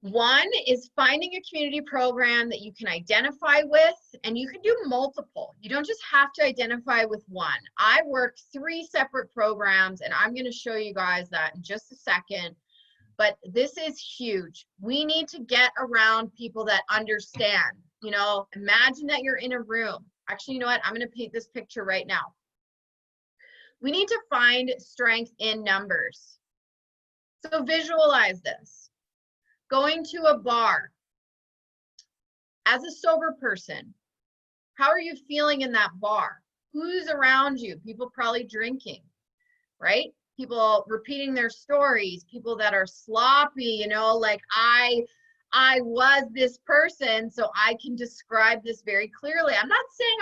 1 is finding a community program that you can identify with, and you can do multiple. You don't just have to identify with 1. I work 3 separate programs, and I'm going to show you guys that in just a second. But this is huge. We need to get around people that understand. You know, imagine that you're in a room. Actually, you know what? I'm going to paint this picture right now. We need to find strength in numbers. So visualize this. Going to a bar. As a sober person, how are you feeling in that bar? Who's around you? People probably drinking, right? People repeating their stories, people that are sloppy, you know, like I was this person, so I can describe this very clearly. I'm not saying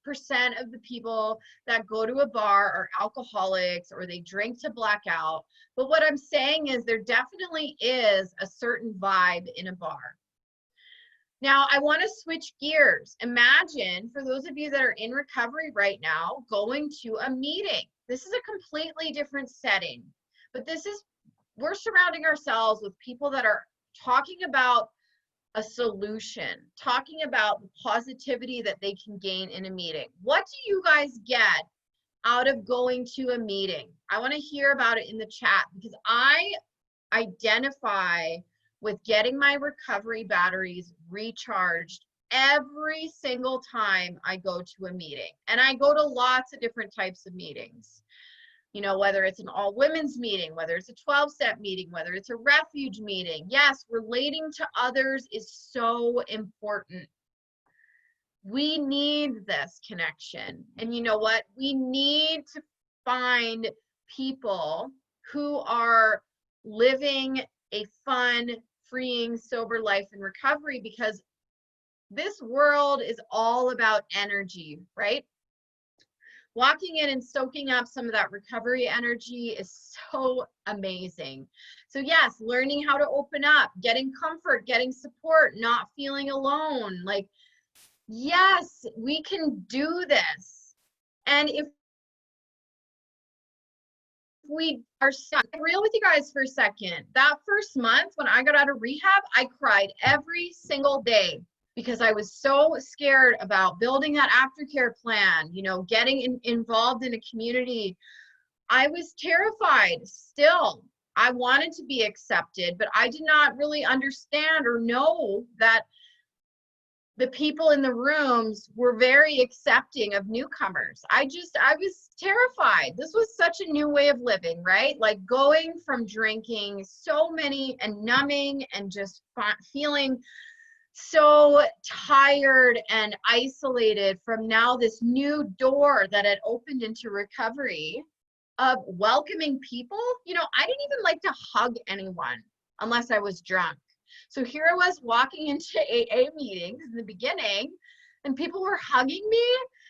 100% of the people that go to a bar are alcoholics or they drink to black out, but what I'm saying is there definitely is a certain vibe in a bar. Now, I want to switch gears. Imagine, for those of you that are in recovery right now, going to a meeting. This is a completely different setting, but we're surrounding ourselves with people that are talking about a solution, talking about the positivity that they can gain in a meeting. What do you guys get out of going to a meeting? I want to hear about it in the chat because I identify with getting my recovery batteries recharged every single time I go to a meeting. And I go to lots of different types of meetings. You know, whether it's an all women's meeting, whether it's a 12-step meeting, whether it's a refuge meeting. Yes, relating to others is so important. We need this connection. And you know what? We need to find people who are living a fun, freeing, sober life in recovery because this world is all about energy, right? Walking in and soaking up some of that recovery energy is so amazing. So yes, learning how to open up, getting comfort, getting support, not feeling alone. Like, yes, we can do this. And if we are real with you guys for a second, that first month when I got out of rehab, I cried every single day because I was so scared about building that aftercare plan, you know, getting involved in a community. I was terrified still. I wanted to be accepted, but I did not really understand or know that the people in the rooms were very accepting of newcomers. I was terrified. This was such a new way of living, right? Like going from drinking so many and numbing and just feeling so tired and isolated from now this new door that had opened into recovery of welcoming people. You know, I didn't even like to hug anyone unless I was drunk. So here I was walking into AA meetings in the beginning and people were hugging me.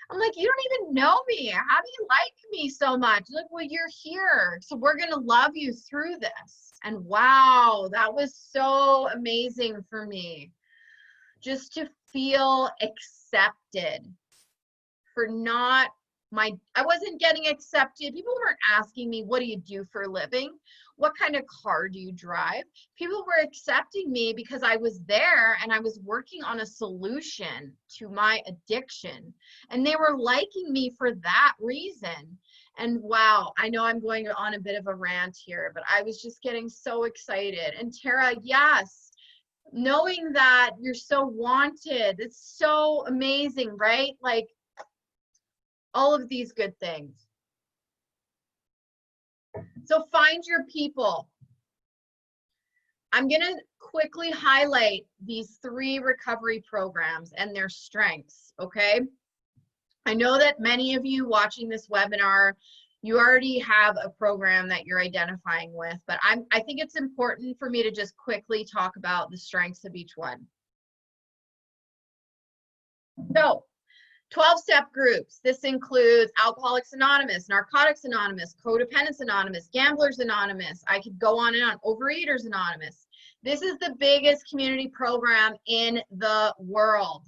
I'm like, you don't even know me. How do you like me so much? Like, well, you're here. So we're going to love you through this. And wow, that was so amazing for me. Just to feel accepted for not I wasn't getting accepted. People weren't asking me, what do you do for a living? What kind of car do you drive? People were accepting me because I was there and I was working on a solution to my addiction. And they were liking me for that reason. And wow, I know I'm going on a bit of a rant here, but I was just getting so excited. And Tara, yes, knowing that you're so wanted, it's so amazing, right? Like, all of these good things. So find your people. I'm going to quickly highlight these 3 recovery programs and their strengths, okay? I know that many of you watching this webinar, you already have a program that you're identifying with, but I think it's important for me to just quickly talk about the strengths of each one. So, 12-step groups. This includes Alcoholics Anonymous, Narcotics Anonymous, Codependence Anonymous, Gamblers Anonymous. I could go on and on. Overeaters Anonymous. This is the biggest community program in the world.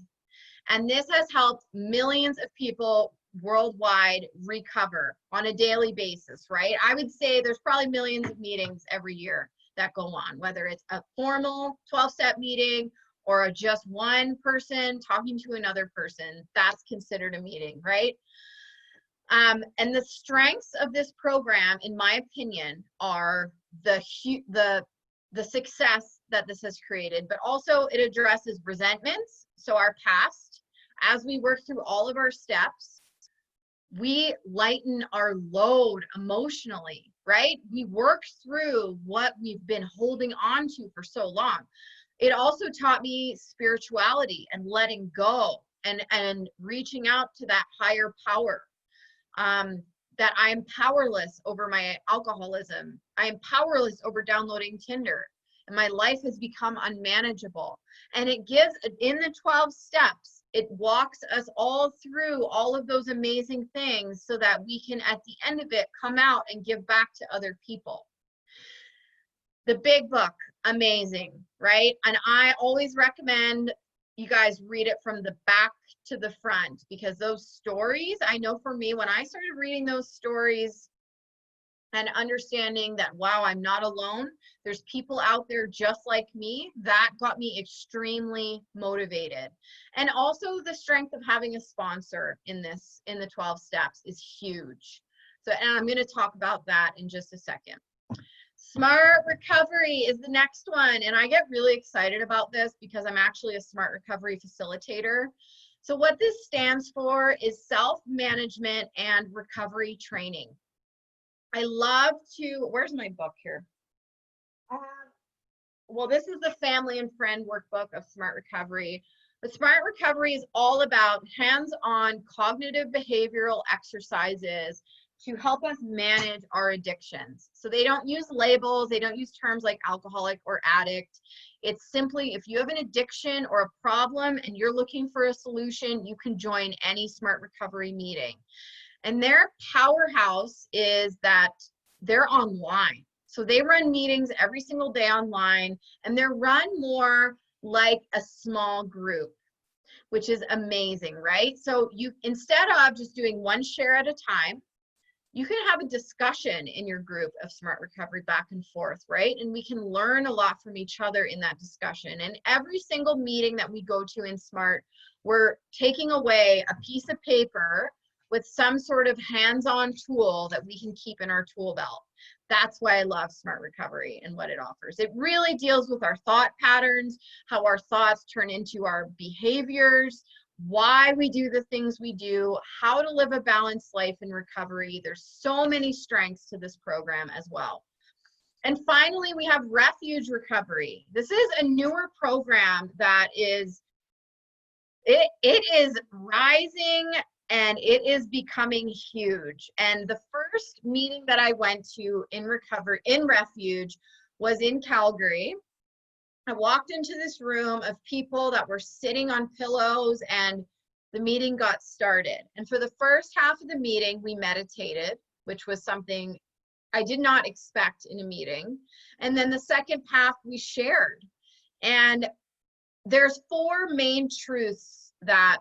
And this has helped millions of people worldwide recover on a daily basis, right? I would say there's probably millions of meetings every year that go on, whether it's a formal 12-step meeting or just one person talking to another person. That's considered a meeting, right? And the strengths of this program, in my opinion, are the success that this has created, but also it addresses resentments. So our past, as we work through all of our steps, we lighten our load emotionally, right? We work through what we've been holding on to for so long. It also taught me spirituality and letting go and reaching out to that higher power, that I am powerless over my alcoholism. I am powerless over downloading Tinder, and my life has become unmanageable. And it gives, in the 12 steps, it walks us all through all of those amazing things so that we can, at the end of it, come out and give back to other people. The big book, amazing, right? And I always recommend you guys read it from the back to the front, because those stories, I know for me, when I started reading those stories and understanding that, wow, I'm not alone, there's people out there just like me, that got me extremely motivated. And also the strength of having a sponsor in the 12 steps is huge. So, and I'm going to talk about that in just a second. Smart Recovery is the next one, and I get really excited about this because I'm actually a Smart Recovery facilitator. So what this stands for is self-management and recovery training. I love to, where's my book here? Well, this is the family and friend workbook of Smart Recovery. But Smart Recovery is all about hands-on cognitive behavioral exercises to help us manage our addictions. So they don't use labels, they don't use terms like alcoholic or addict. It's simply, if you have an addiction or a problem and you're looking for a solution, you can join any Smart Recovery meeting. And their powerhouse is that they're online. So they run meetings every single day online, and they're run more like a small group, which is amazing, right? So you, instead of just doing one share at a time, you can have a discussion in your group of Smart Recovery back and forth, right? And we can learn a lot from each other in that discussion. And every single meeting that we go to in Smart, we're taking away a piece of paper with some sort of hands-on tool that we can keep in our tool belt. That's why I love Smart Recovery and what it offers. It really deals with our thought patterns, how our thoughts turn into our behaviors, why we do the things we do, how to live a balanced life in recovery. There's so many strengths to this program as well. And finally, we have Refuge Recovery. This is a newer program that is, it is rising and it is becoming huge. And the first meeting that I went to in Refuge was in Calgary. I walked into this room of people that were sitting on pillows and the meeting got started. And for the first half of the meeting, we meditated, which was something I did not expect in a meeting. And then the second half we shared. And there's 4 main truths that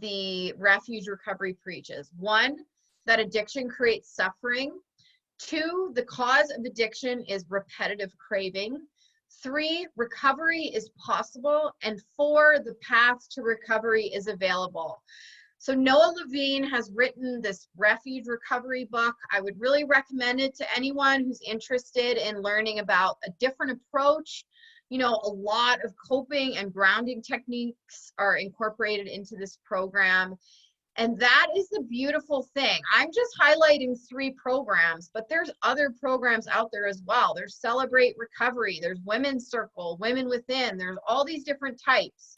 the Refuge Recovery preaches. 1, that addiction creates suffering. 2, the cause of addiction is repetitive craving. 3, recovery is possible. And 4, the path to recovery is available. So Noah Levine has written this Refuge Recovery book. I would really recommend it to anyone who's interested in learning about a different approach. You know, a lot of coping and grounding techniques are incorporated into this program. And that is the beautiful thing. I'm just highlighting 3 programs, but there's other programs out there as well. There's Celebrate Recovery, there's Women's Circle, Women Within, there's all these different types.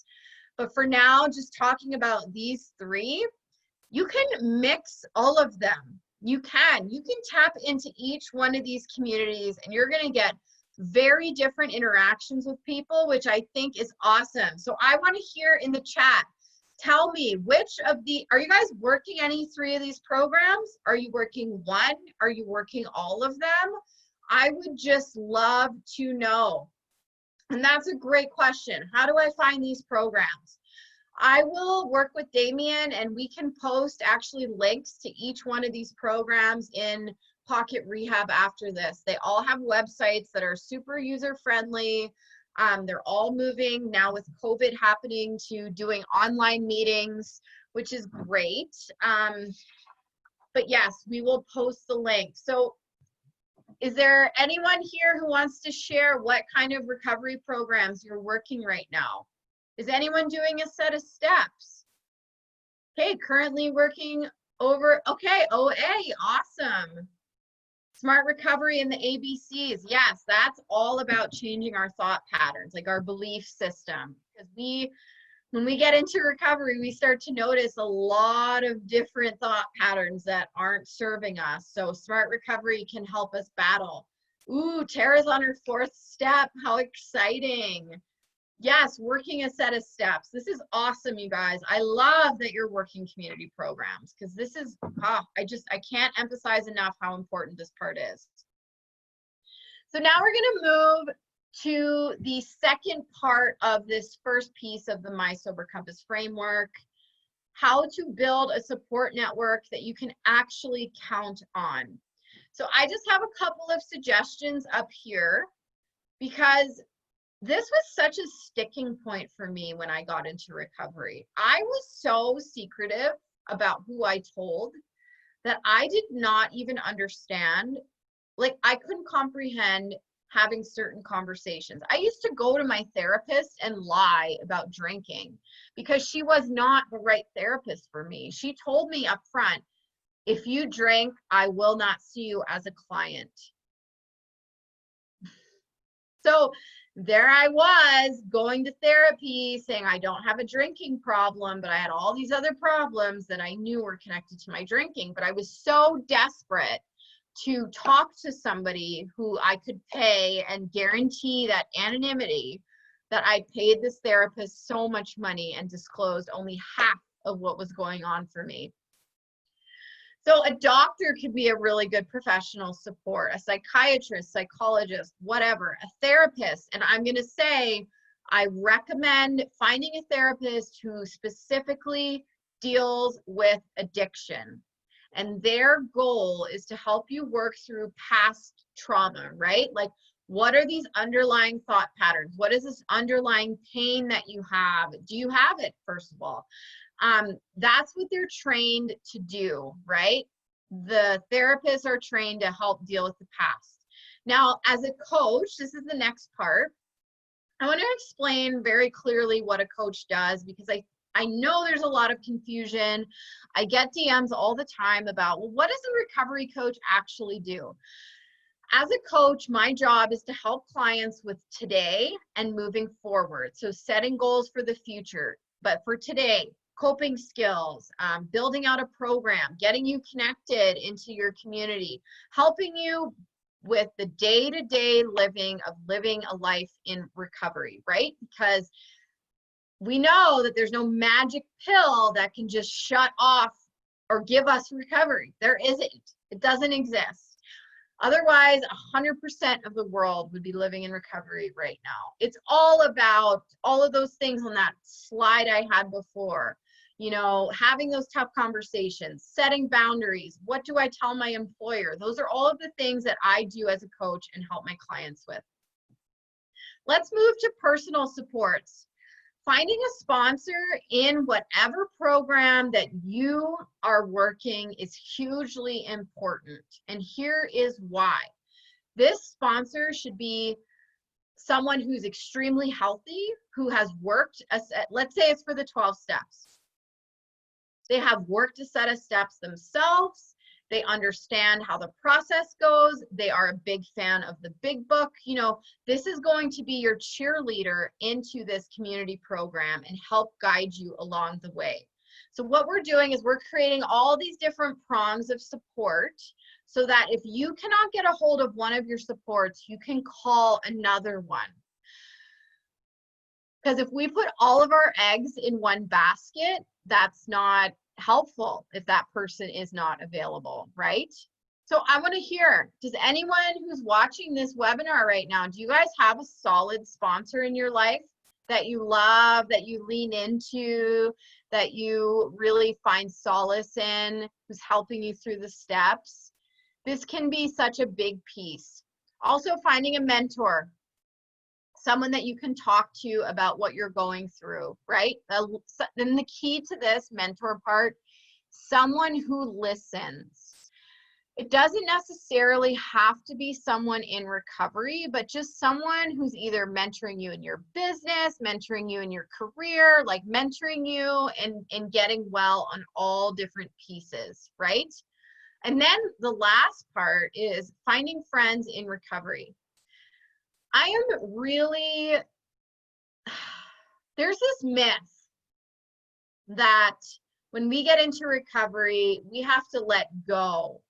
But for now, just talking about these 3, you can mix all of them. You can tap into each one of these communities and you're gonna get very different interactions with people, which I think is awesome. So I want to hear in the chat, tell me which of are you guys working any 3 of these programs? Are you working 1? Are you working all of them? I would just love to know. And that's a great question. How do I find these programs? I will work with Damien and we can post actually links to each one of these programs in Pocket Rehab after this. They all have websites that are super user friendly. They're all moving now with COVID happening to doing online meetings, which is great. But yes, we will post the link. So is there anyone here who wants to share what kind of recovery programs you're working right now? Is anyone doing a set of steps? Okay, currently working over, okay, OA, awesome. Smart Recovery and the ABCs. Yes, that's all about changing our thought patterns, like our belief system. Because when we get into recovery, we start to notice a lot of different thought patterns that aren't serving us. So Smart Recovery can help us battle. Ooh, Tara's on her 4th step. How exciting. Yes, working a set of steps. This is awesome, you guys. I love that you're working community programs because this is, I can't emphasize enough how important this part is. So now we're going to move to the second part of this first piece of the My Sober Compass framework, how to build a support network that you can actually count on. So I just have a couple of suggestions up here because this was such a sticking point for me when I got into recovery. I was so secretive about who I told that I did not even understand, like I couldn't comprehend having certain conversations. I used to go to my therapist and lie about drinking because she was not the right therapist for me. She told me up front, if you drink, I will not see you as a client. So there I was going to therapy saying I don't have a drinking problem, but I had all these other problems that I knew were connected to my drinking. But I was so desperate to talk to somebody who I could pay and guarantee that anonymity that I paid this therapist so much money and disclosed only half of what was going on for me. So a doctor could be a really good professional support, a psychiatrist, psychologist, whatever, a therapist. And I'm going to say, I recommend finding a therapist who specifically deals with addiction. And their goal is to help you work through past trauma, right? Like, what are these underlying thought patterns? What is this underlying pain that you have? Do you have it, first of all? That's what they're trained to do, right? The therapists are trained to help deal with the past. Now, as a coach, this is the next part. I want to explain very clearly what a coach does, because I know there's a lot of confusion. I get DMs all the time about, well, what does a recovery coach actually do? As a coach, my job is to help clients with today and moving forward. So setting goals for the future, but for today, coping skills, building out a program, getting you connected into your community, helping you with the day-to-day living of living a life in recovery, right? Because we know that there's no magic pill that can just shut off or give us recovery. There isn't. It doesn't exist. Otherwise, 100% of the world would be living in recovery right now. It's all about all of those things on that slide I had before. You know, having those tough conversations, setting boundaries. What do I tell my employer? Those are all of the things that I do as a coach and help my clients with. Let's move to personal supports. Finding a sponsor in whatever program that you are working is hugely important. And here is why. This sponsor should be someone who's extremely healthy, who has worked, let's say it's for the 12 steps. They have worked a set of steps themselves. They understand how the process goes. They are a big fan of the big book. You know, this is going to be your cheerleader into this community program and help guide you along the way. So what we're doing is we're creating all these different prongs of support so that if you cannot get a hold of one of your supports, you can call another one. Because if we put all of our eggs in one basket, that's not helpful if that person is not available, right? So I want to hear, does anyone who's watching this webinar right now, do you guys have a solid sponsor in your life that you love, that you lean into, that you really find solace in, who's helping you through the steps? This can be such a big piece. Also, finding a mentor, someone that you can talk to about what you're going through, right? Then the key to this mentor part, someone who listens. It doesn't necessarily have to be someone in recovery, but just someone who's either mentoring you in your business, mentoring you in your career, like mentoring you and getting well on all different pieces, right? And then the last part is finding friends in recovery. I am really, there's this myth that when we get into recovery, we have to let go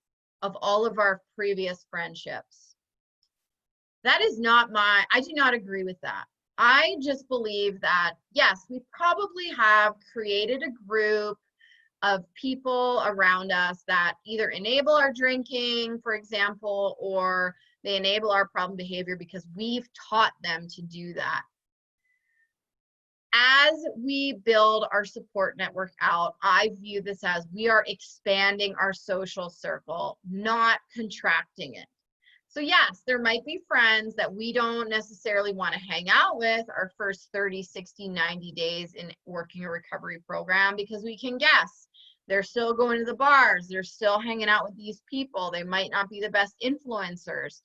of all of our previous friendships. That is not I do not agree with that. I just believe that, yes, we probably have created a group of people around us that either enable our drinking, for example, or they enable our problem behavior because we've taught them to do that. As we build our support network out, I view this as we are expanding our social circle, not contracting it. So yes, there might be friends that we don't necessarily want to hang out with our first 30, 60, 90 days in working a recovery program because we can guess they're still going to the bars, they're still hanging out with these people, they might not be the best influencers.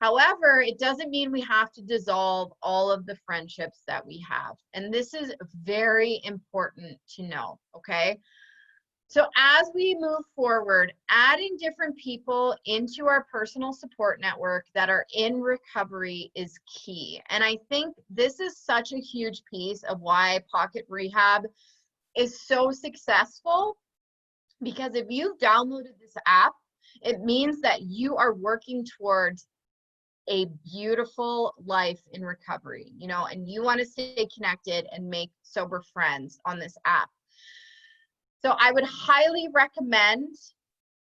However, it doesn't mean we have to dissolve all of the friendships that we have. And this is very important to know, okay? So as we move forward, adding different people into our personal support network that are in recovery is key. And I think this is such a huge piece of why Pocket Rehab is so successful, because if you've downloaded this app, it means that you are working towards a beautiful life in recovery, you know, and you want to stay connected and make sober friends on this app. So I would highly recommend,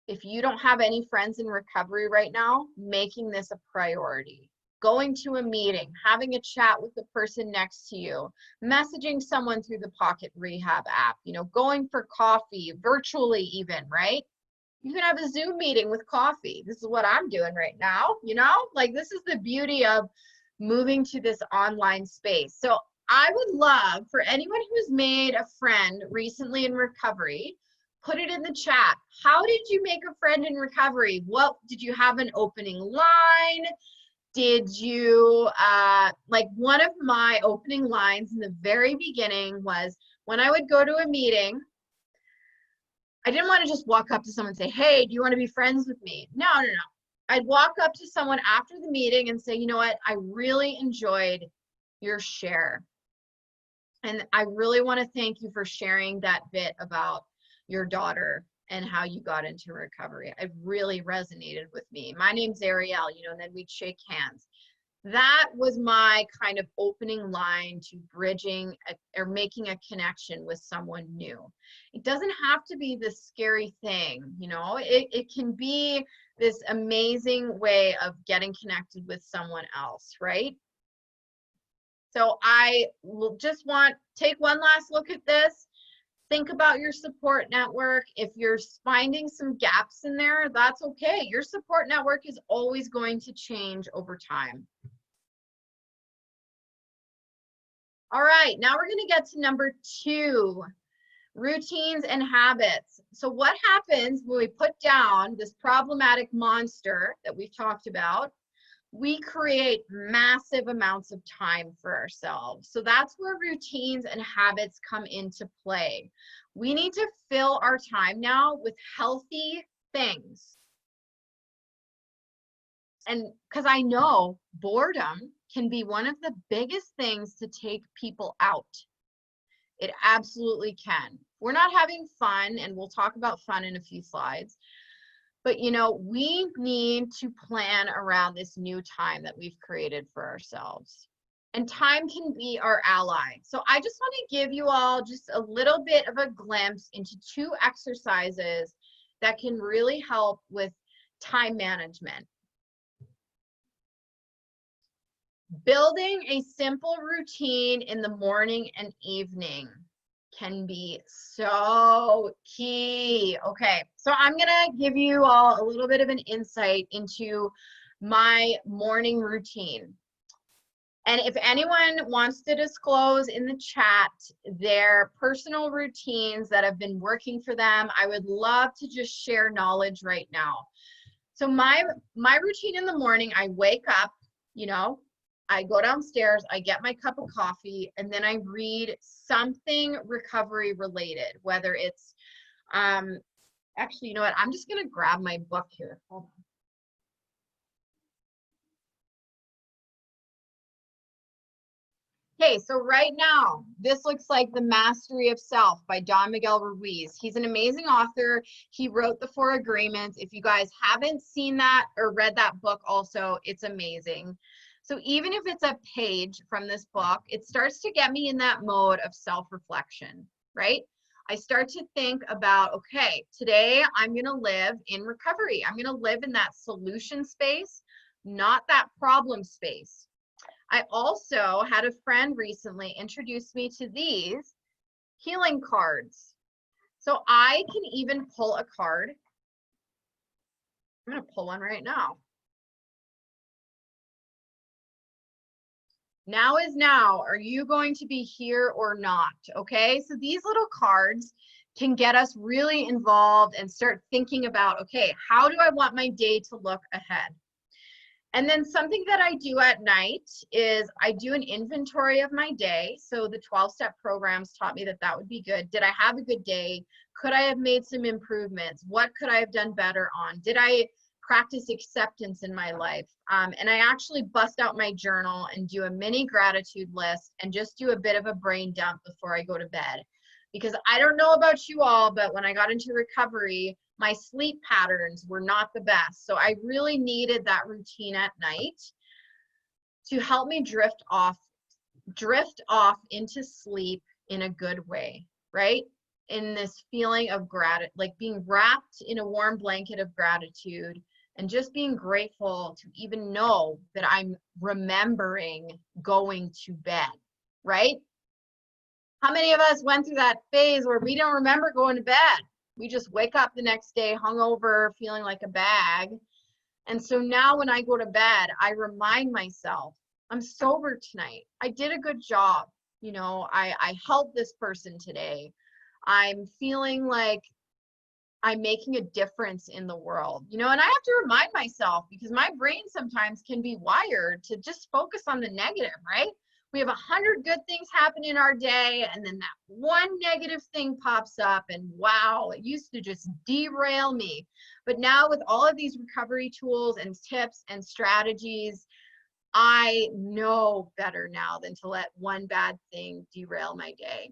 if you don't have any friends in recovery right now, making this a priority. Going to a meeting, having a chat with the person next to you, messaging someone through the Pocket Rehab app, you know, going for coffee, virtually even, right? You can have a Zoom meeting with coffee. This is what I'm doing right now, you know? Like, this is the beauty of moving to this online space. So I would love for anyone who's made a friend recently in recovery, Put it in the chat. How did you make a friend in recovery? What did you have an opening line? Did you, like one of my opening lines in the very beginning was when I would go to a meeting, I didn't want to just walk up to someone and say, hey, do you want to be friends with me? No. I'd walk up to someone after the meeting and say, you know what, I really enjoyed your share. And I really want to thank you for sharing that bit about your daughter and how you got into recovery. It really resonated with me. My name's Arielle, and then we'd shake hands. That was my kind of opening line to bridging or making a connection with someone new. It doesn't have to be this scary thing, it can be this amazing way of getting connected with someone else, right? So I will just take one last look at this. Think about your support network. If you're finding some gaps in there, that's okay. Your support network is always going to change over time. All right, now we're going to get to number 2, routines and habits. So what happens when we put down this problematic monster that we've talked about? We create massive amounts of time for ourselves. So that's where routines and habits come into play. We need to fill our time now with healthy things. And because I know boredom can be one of the biggest things to take people out. It absolutely can. We're not having fun, and we'll talk about fun in a few slides. But we need to plan around this new time that we've created for ourselves. And time can be our ally. So I just want to give you all just a little bit of a glimpse into 2 exercises that can really help with time management. Building a simple routine in the morning and evening can be so key. Okay, so I'm gonna give you all a little bit of an insight into my morning routine. And if anyone wants to disclose in the chat their personal routines that have been working for them, I would love to just share knowledge right now. So my routine in the morning, I wake up, I go downstairs, I get my cup of coffee, and then I read something recovery related, whether it's, actually, you know what? I'm just going to grab my book here. Hold on. Okay, so right now, this looks like The Mastery of Self by Don Miguel Ruiz. He's an amazing author. He wrote The 4 Agreements. If you guys haven't seen that or read that book also, it's amazing. So even if it's a page from this book, it starts to get me in that mode of self-reflection, right? I start to think about, okay, today I'm going to live in recovery. I'm going to live in that solution space, not that problem space. I also had a friend recently introduce me to these healing cards. So I can even pull a card. I'm going to pull one right now. Now is now. Are you going to be here or not? Okay, so these little cards can get us really involved and start thinking about, okay, how do I want my day to look ahead? And then something that I do at night is I do an inventory of my day. So the 12-step programs taught me that that would be good. Did I have a good day? Could I have made some improvements? What could I have done better on? Did I practice acceptance in my life? And I actually bust out my journal and do a mini gratitude list and just do a bit of a brain dump before I go to bed. Because I don't know about you all, but when I got into recovery, my sleep patterns were not the best. So I really needed that routine at night to help me drift off into sleep in a good way, right? In this feeling of gratitude, like being wrapped in a warm blanket of gratitude and just being grateful to even know that I'm remembering going to bed, right? How many of us went through that phase where we don't remember going to bed? We just wake up the next day hungover, feeling like a bag. And so now when I go to bed, I remind myself, I'm sober tonight. I did a good job. You know, I helped this person today. I'm feeling like I'm making a difference in the world, you know, and I have to remind myself because my brain sometimes can be wired to just focus on the negative, right? We have 100 good things happen in our day, and then that one negative thing pops up, and wow, it used to just derail me. But now with all of these recovery tools and tips and strategies, I know better now than to let one bad thing derail my day.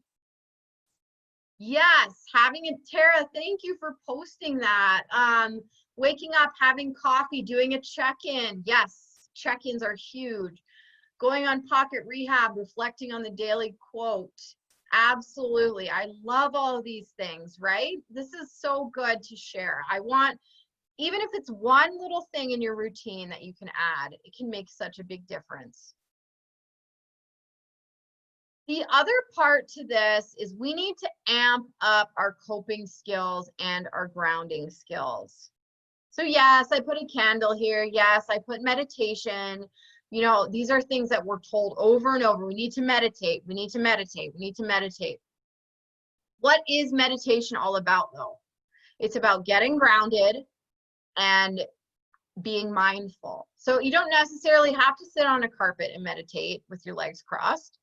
Yes, having it, Tara, thank you for posting that. Waking up, having coffee, doing a check-in. Yes, check-ins are huge. Going on Pocket Rehab, reflecting on the daily quote. Absolutely. I love all of these things, right? This is so good to share. I want, even if it's one little thing in your routine that you can add, it can make such a big difference. The other part to this is we need to amp up our coping skills and our grounding skills. So yes, I put a candle here. Yes, I put meditation. You know, these are things that we're told over and over. We need to meditate. We need to meditate. We need to meditate. What is meditation all about though? It's about getting grounded and being mindful. So you don't necessarily have to sit on a carpet and meditate with your legs crossed.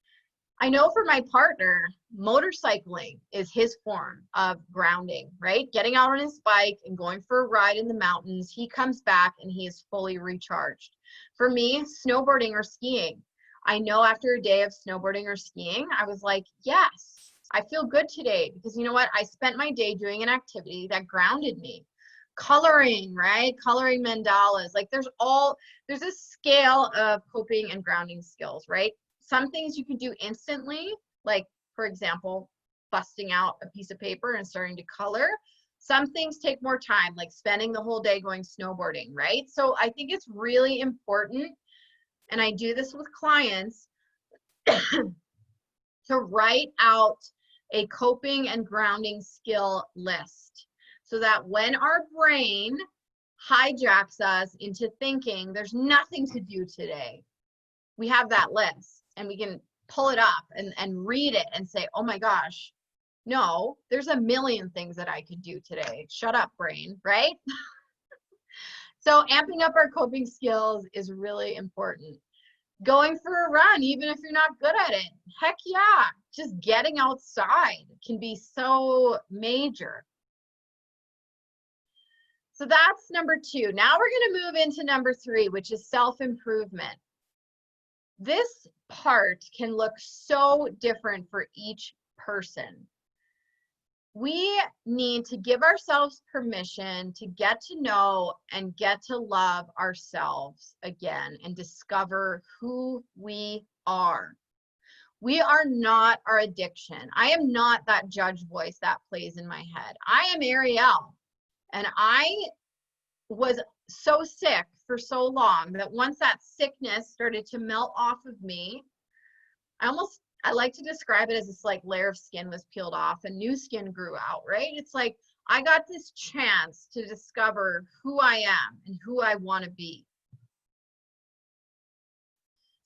I know for my partner, motorcycling is his form of grounding, right? Getting out on his bike and going for a ride in the mountains. He comes back and he is fully recharged. For me, snowboarding or skiing. I know after a day of snowboarding or skiing, I was like, yes, I feel good today because you know what? I spent my day doing an activity that grounded me. Coloring, right? Coloring mandalas. Like there's a scale of coping and grounding skills, right? Some things you can do instantly, like for example, busting out a piece of paper and starting to color. Some things take more time, like spending the whole day going snowboarding, right? So I think it's really important, and I do this with clients, to write out a coping and grounding skill list so that when our brain hijacks us into thinking there's nothing to do today, we have that list and we can pull it up and read it and say, oh my gosh, no, there's a million things that I could do today. Shut up, brain, right? So amping up our coping skills is really important. Going for a run, even if you're not good at it, heck yeah, just getting outside can be so major. So that's number 2. Now we're going to move into number 3, which is self-improvement. This part can look so different for each person. We need to give ourselves permission to get to know and get to love ourselves again and discover who we are. We are not our addiction. I am not that judge voice that plays in my head. I am Arielle, and I was so sick for so long that once that sickness started to melt off of me, I like to describe it as this like layer of skin was peeled off and new skin grew out, right? It's like I got this chance to discover who I am and who I want to be.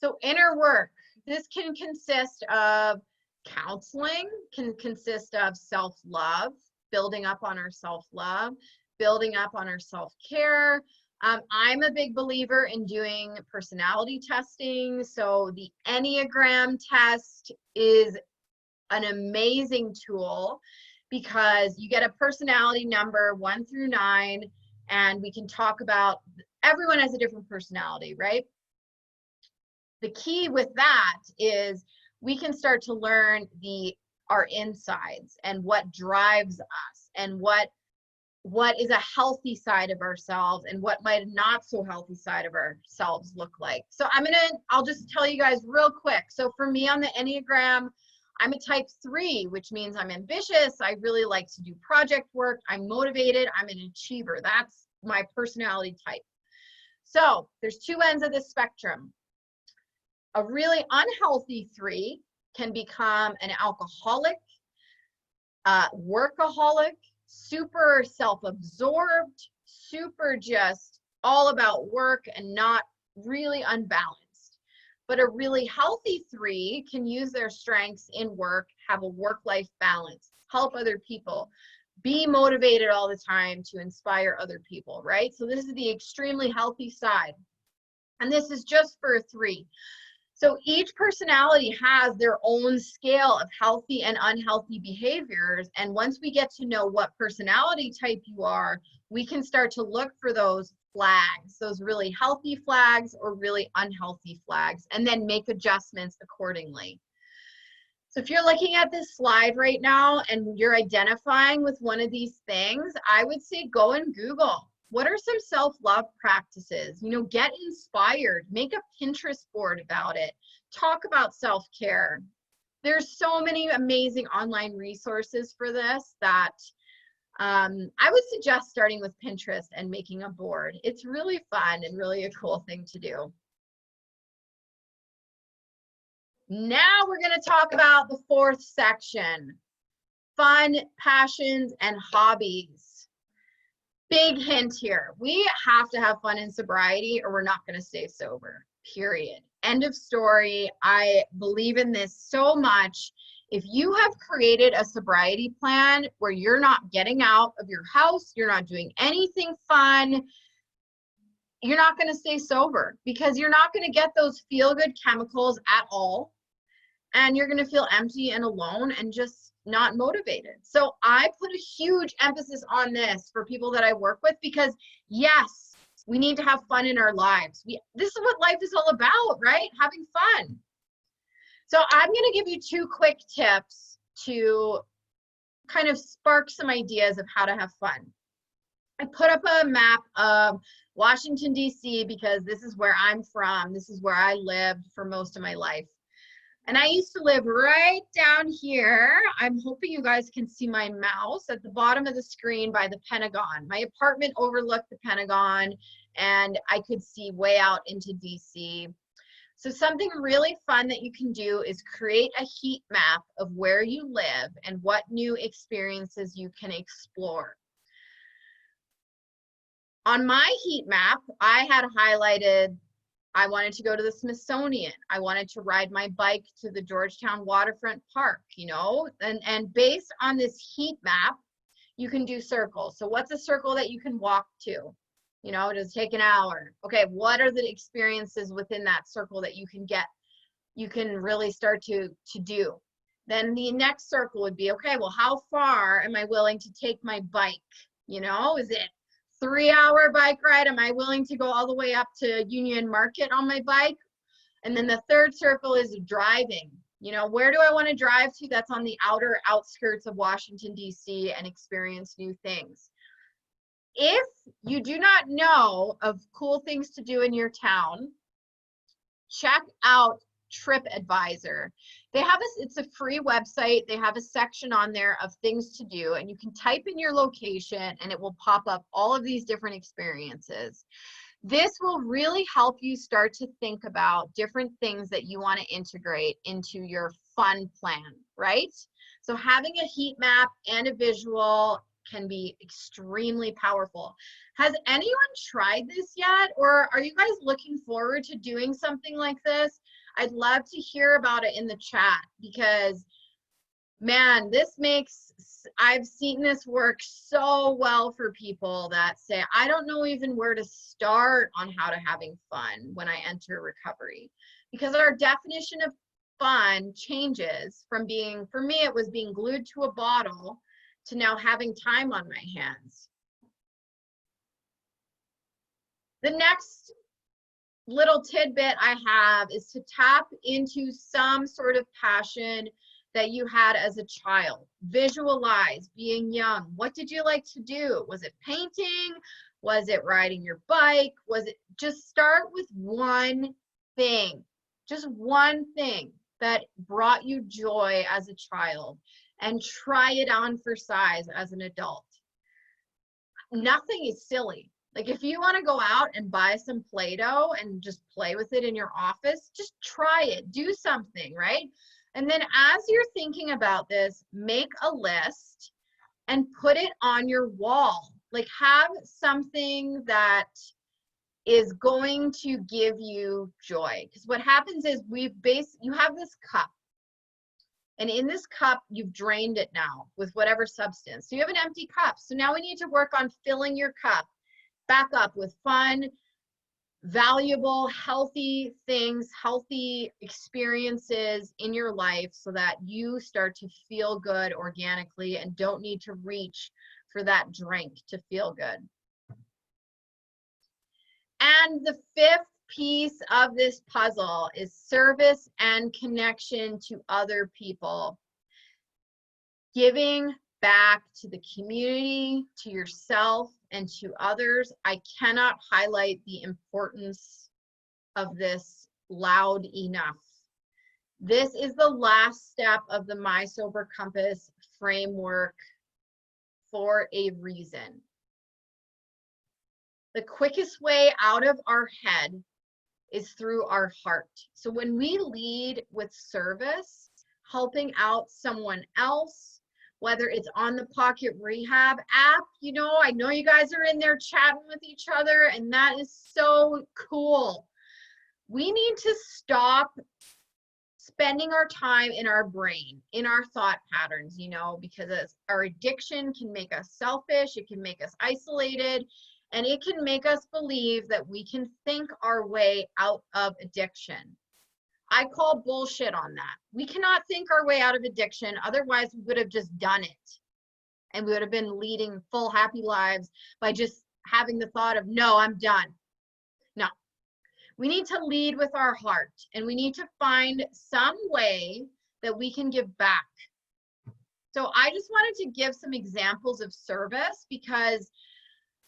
So inner work, this can consist of counseling, can consist of self-love, building up on our self-love, building up on our self-care. I'm a big believer in doing personality testing. So the Enneagram test is an amazing tool because you get a personality number 1 through 9, and we can talk about, everyone has a different personality, right? The key with that is we can start to learn our insides and what drives us and what is a healthy side of ourselves and what might not so healthy side of ourselves look like. So I'll just tell you guys real quick. So for me on the Enneagram, I'm a type 3, which means I'm ambitious. I really like to do project work. I'm motivated. I'm an achiever. That's my personality type. So there's 2 ends of the spectrum. A really unhealthy 3 can become an alcoholic, workaholic, super self-absorbed, super just all about work and not really unbalanced. But a really healthy 3 can use their strengths in work, have a work-life balance, help other people, be motivated all the time to inspire other people, right? So this is the extremely healthy side. And this is just for 3. So each personality has their own scale of healthy and unhealthy behaviors. And once we get to know what personality type you are, we can start to look for those flags, those really healthy flags or really unhealthy flags, and then make adjustments accordingly. So if you're looking at this slide right now and you're identifying with one of these things, I would say go and Google. What are some self-love practices? You know, get inspired, make a Pinterest board about it, talk about self-care. There's so many amazing online resources for this that I would suggest starting with Pinterest and making a board. It's really fun and really a cool thing to do. Now we're going to talk about the 4th section, fun, passions, and hobbies. Big hint here. We have to have fun in sobriety or we're not going to stay sober, period. End of story. I believe in this so much. If you have created a sobriety plan where you're not getting out of your house, you're not doing anything fun, you're not going to stay sober because you're not going to get those feel-good chemicals at all. And you're going to feel empty and alone and just not motivated. So I put a huge emphasis on this for people that I work with because yes, we need to have fun in our lives. This is what life is all about, right? Having fun. So I'm going to give you 2 quick tips to kind of spark some ideas of how to have fun. I put up a map of Washington, D.C. because this is where I'm from. This is where I lived for most of my life. And I used to live right down here. I'm hoping you guys can see my mouse at the bottom of the screen by the Pentagon. My apartment overlooked the Pentagon and I could see way out into DC. So something really fun that you can do is create a heat map of where you live and what new experiences you can explore. On my heat map, I had highlighted I wanted to go to the Smithsonian. I wanted to ride my bike to the Georgetown Waterfront Park, you know, and based on this heat map, you can do circles. So what's a circle that you can walk to? You know, does it take an hour? Okay, what are the experiences within that circle that you can really start to do? Then the next circle would be, okay, well, how far am I willing to take my bike? You know, is it 3-hour bike ride? Am I willing to go all the way up to Union Market on my bike? And then the third circle is driving. You know, where do I want to drive to that's on the outer outskirts of Washington, D.C. and experience new things? If you do not know of cool things to do in your town, check out TripAdvisor. It's a free website. They have a section on there of things to do, and you can type in your location and it will pop up all of these different experiences. This will really help you start to think about different things that you want to integrate into your fun plan, right? So having a heat map and a visual can be extremely powerful. Has anyone tried this yet? Or are you guys looking forward to doing something like this? I'd love to hear about it in the chat because, man, I've seen this work so well for people that say, I don't know even where to start on how to having fun when I enter recovery. Because our definition of fun changes from being, for me, it was being glued to a bottle to now having time on my hands. The next little tidbit I have is to tap into some sort of passion that you had as a child. Visualize being young. What did you like to do? Was it painting? Was it riding your bike? Was it just start with one thing, just one thing that brought you joy as a child and try it on for size as an adult. Nothing is silly. Like if you want to go out and buy some Play-Doh and just play with it in your office, just try it, do something, right? And then as you're thinking about this, make a list and put it on your wall. Like have something that is going to give you joy. Because what happens is you have this cup. And in this cup, you've drained it now with whatever substance. So you have an empty cup. So now we need to work on filling your cup back up with fun, valuable, healthy things, healthy experiences in your life so that you start to feel good organically and don't need to reach for that drink to feel good. And the fifth piece of this puzzle is service and connection to other people. Giving back to the community, to yourself, and to others. I cannot highlight the importance of this loud enough. This is the last step of the My Sober Compass framework for a reason. The quickest way out of our head is through our heart. So when we lead with service, helping out someone else, whether it's on the Pocket Rehab app, you know, I know you guys are in there chatting with each other, and that is so cool. We need to stop spending our time in our brain, in our thought patterns, you know, because our addiction can make us selfish, it can make us isolated, and it can make us believe that we can think our way out of addiction. I call bullshit on that. We cannot think our way out of addiction. Otherwise, we would have just done it. And we would have been leading full, happy lives by just having the thought of, no, I'm done. No. We need to lead with our heart. And we need to find some way that we can give back. So I just wanted to give some examples of service, because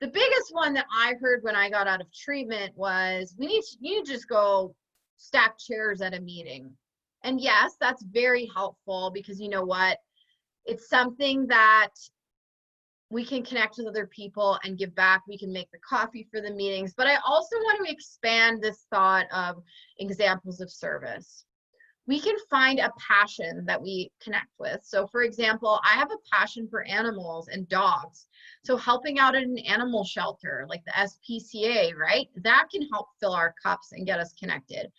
the biggest one that I heard when I got out of treatment was, you need to just go stack chairs at a meeting. And yes, that's very helpful, because you know what? It's something that we can connect with other people and give back. We can make the coffee for the meetings. But I also want to expand this thought of examples of service. We can find a passion that we connect with. So for example, I have a passion for animals and dogs. So helping out at an animal shelter like the SPCA, right? That can help fill our cups and get us connected.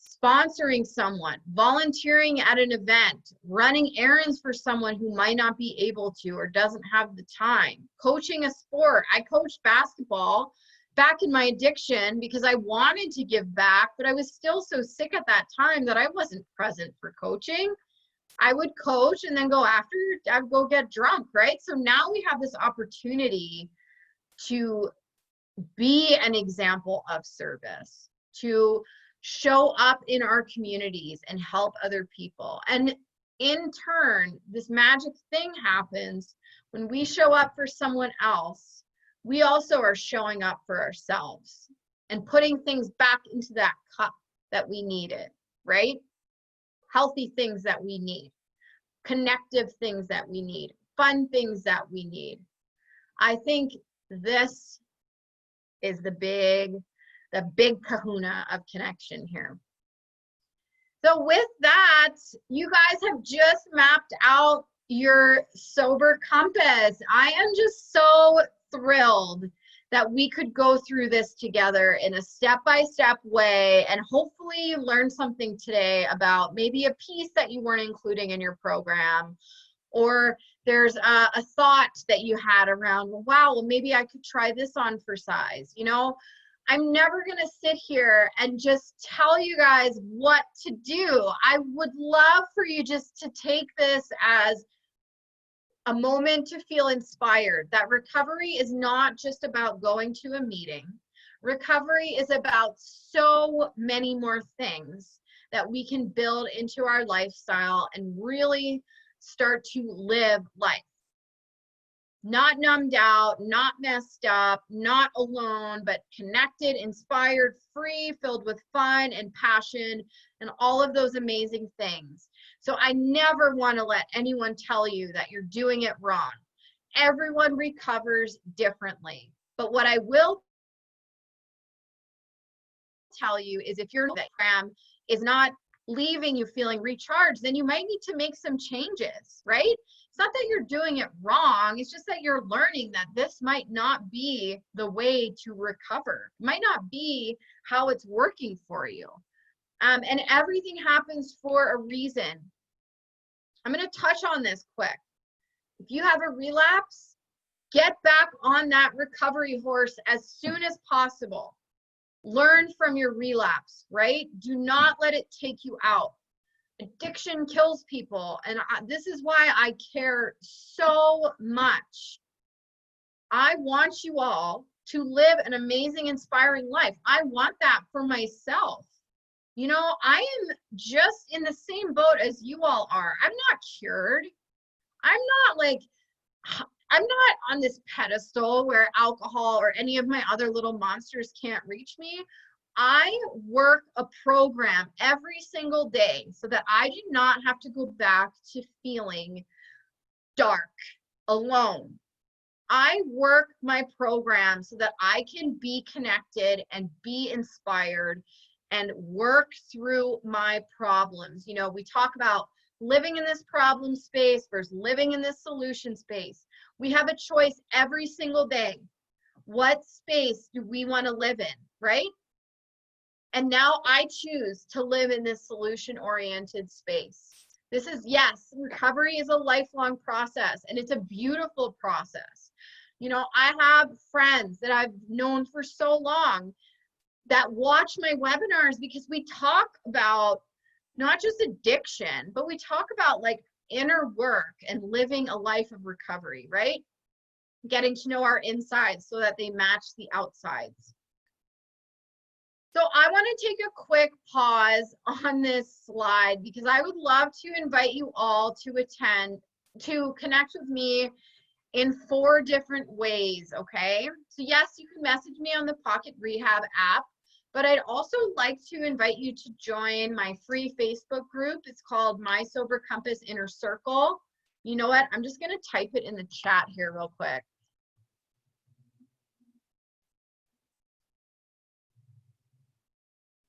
Sponsoring someone, volunteering at an event, running errands for someone who might not be able to or doesn't have the time, coaching a sport. I coached basketball back in my addiction because I wanted to give back, but I was still so sick at that time that I wasn't present for coaching. I would coach and then go after, I'd go get drunk, right? So now we have this opportunity to be an example of service, to show up in our communities and help other people. And in turn, this magic thing happens when we show up for someone else. We also are showing up for ourselves and putting things back into that cup that we needed, right? Healthy things that we need, connective things that we need, fun things that we need. I think this is the big kahuna of connection here. So with that, you guys have just mapped out your sober compass. I am just so thrilled that we could go through this together in a step-by-step way, and hopefully learn something today about maybe a piece that you weren't including in your program, or there's a thought that you had around, wow, well, maybe I could try this on for size. You know, I'm never going to sit here and just tell you guys what to do. I would love for you just to take this as a moment to feel inspired, that recovery is not just about going to a meeting. Recovery is about so many more things that we can build into our lifestyle and really start to live life. Not numbed out, not messed up, not alone, but connected, inspired, free, filled with fun and passion and all of those amazing things. So I never want to let anyone tell you that you're doing it wrong. Everyone recovers differently. But what I will tell you is, if your program is not leaving you feeling recharged, then you might need to make some changes, right? It's not that you're doing it wrong. It's just that you're learning that this might not be the way to recover. It might not be how it's working for you. And everything happens for a reason. I'm going to touch on this quick. If you have a relapse, get back on that recovery horse as soon as possible. Learn from your relapse, right? Do not let it take you out. Addiction kills people, and this is why I care so much. I want you all to live an amazing, inspiring life. I want that for myself. You know, I am just in the same boat as you all are. I'm not cured. I'm not on this pedestal where alcohol or any of my other little monsters can't reach me. I work a program every single day so that I do not have to go back to feeling dark, alone. I work my program so that I can be connected and be inspired and work through my problems. You know, we talk about living in this problem space versus living in this solution space. We have a choice every single day. What space do we want to live in, right? And now I choose to live in this solution-oriented space. This is, yes, recovery is a lifelong process, and it's a beautiful process. You know, I have friends that I've known for so long that watch my webinars because we talk about not just addiction, but we talk about like inner work and living a life of recovery, right? Getting to know our insides so that they match the outsides. So I want to take a quick pause on this slide because I would love to invite you all to connect with me in 4 different ways, okay? So yes, you can message me on the Pocket Rehab app, but I'd also like to invite you to join my free Facebook group. It's called My Sober Compass Inner Circle. You know what? I'm just going to type it in the chat here real quick.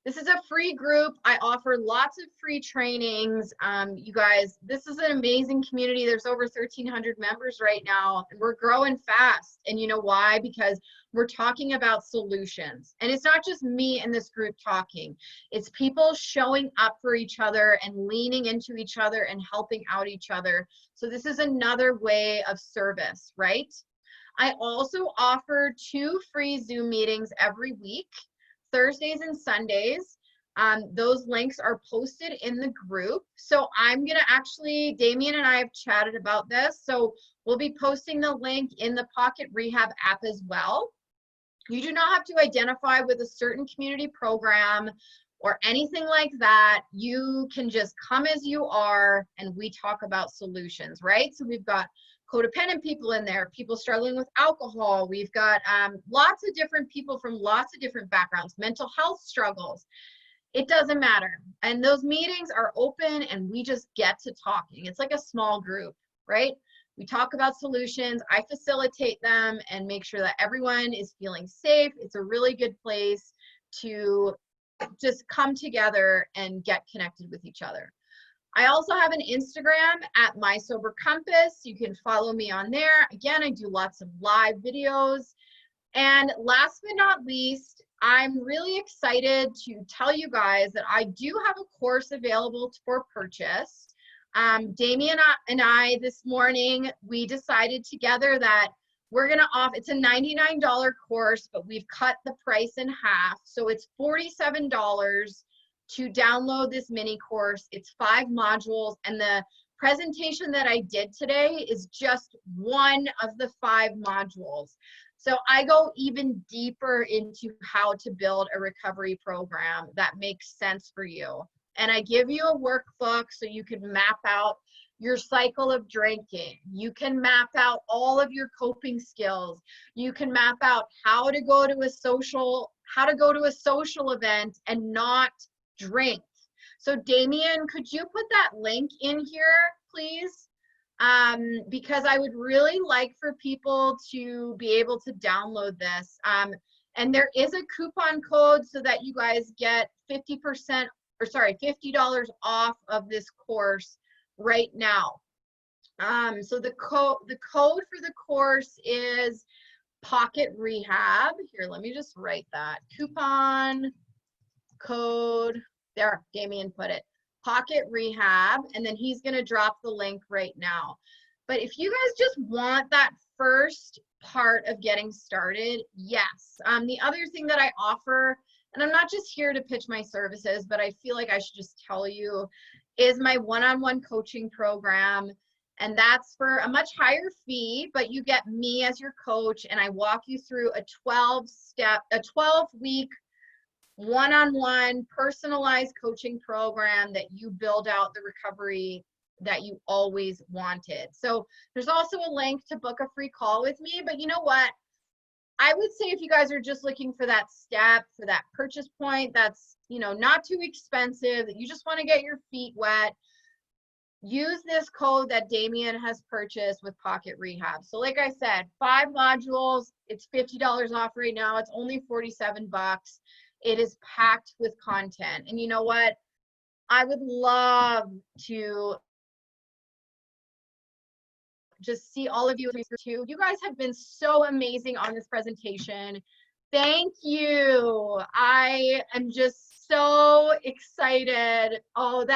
This is a free group. I offer lots of free trainings. You guys, this is an amazing community. There's over 1,300 members right now, and we're growing fast. And you know why? Because we're talking about solutions. And it's not just me in this group talking. It's people showing up for each other and leaning into each other and helping out each other. So this is another way of service, right? I also offer 2 free Zoom meetings every week. Thursdays and Sundays. Those links are posted in the group. So I'm gonna actually, Damien and I have chatted about this. So we'll be posting the link in the Pocket Rehab app as well. You do not have to identify with a certain community program or anything like that. You can just come as you are and we talk about solutions, right? So we've got codependent people in there, people struggling with alcohol. We've got lots of different people from lots of different backgrounds, mental health struggles. It doesn't matter. And those meetings are open and we just get to talking. It's like a small group, right? We talk about solutions. I facilitate them and make sure that everyone is feeling safe. It's a really good place to just come together and get connected with each other. I also have an Instagram at My Sober Compass. You can follow me on there. Again, I do lots of live videos. And last but not least, I'm really excited to tell you guys that I do have a course available for purchase. Damien and I this morning, we decided together that we're gonna offer, it's a $99 course, but we've cut the price in half. So it's $47 to download this mini course. It's 5 modules, and the presentation that I did today is just one of the 5 modules. So I go even deeper into how to build a recovery program that makes sense for you. And I give you a workbook so you can map out your cycle of drinking. You can map out all of your coping skills. You can map out how to go to a social event and not drink. So Damien, could you put that link in here, please? Because I would really like for people to be able to download this. And there is a coupon code so that you guys get $50 off of this course right now. So the code for the course is Pocket Rehab. Here, let me just write that. Coupon code, there, Damien put it. Pocket Rehab, and then he's going to drop the link right now. But if you guys just want that first part of getting started, yes. The other thing that I offer, and I'm not just here to pitch my services, but I feel like I should just tell you, is my one-on-one coaching program. And that's for a much higher fee, but you get me as your coach, and I walk you through a 12-week one-on-one personalized coaching program that you build out the recovery that you always wanted. So there's also a link to book a free call with me, but you know what? I would say if you guys are just looking for that step, for that purchase point, that's, you know, not too expensive, that you just want to get your feet wet, use this code that Damien has purchased with Pocket Rehab. So like I said, 5 modules, it's $50 off right now. It's only 47 bucks. It is packed with content. And you know what? I would love to just see all of you too. You guys have been so amazing on this presentation. Thank you. I am just so excited. Oh,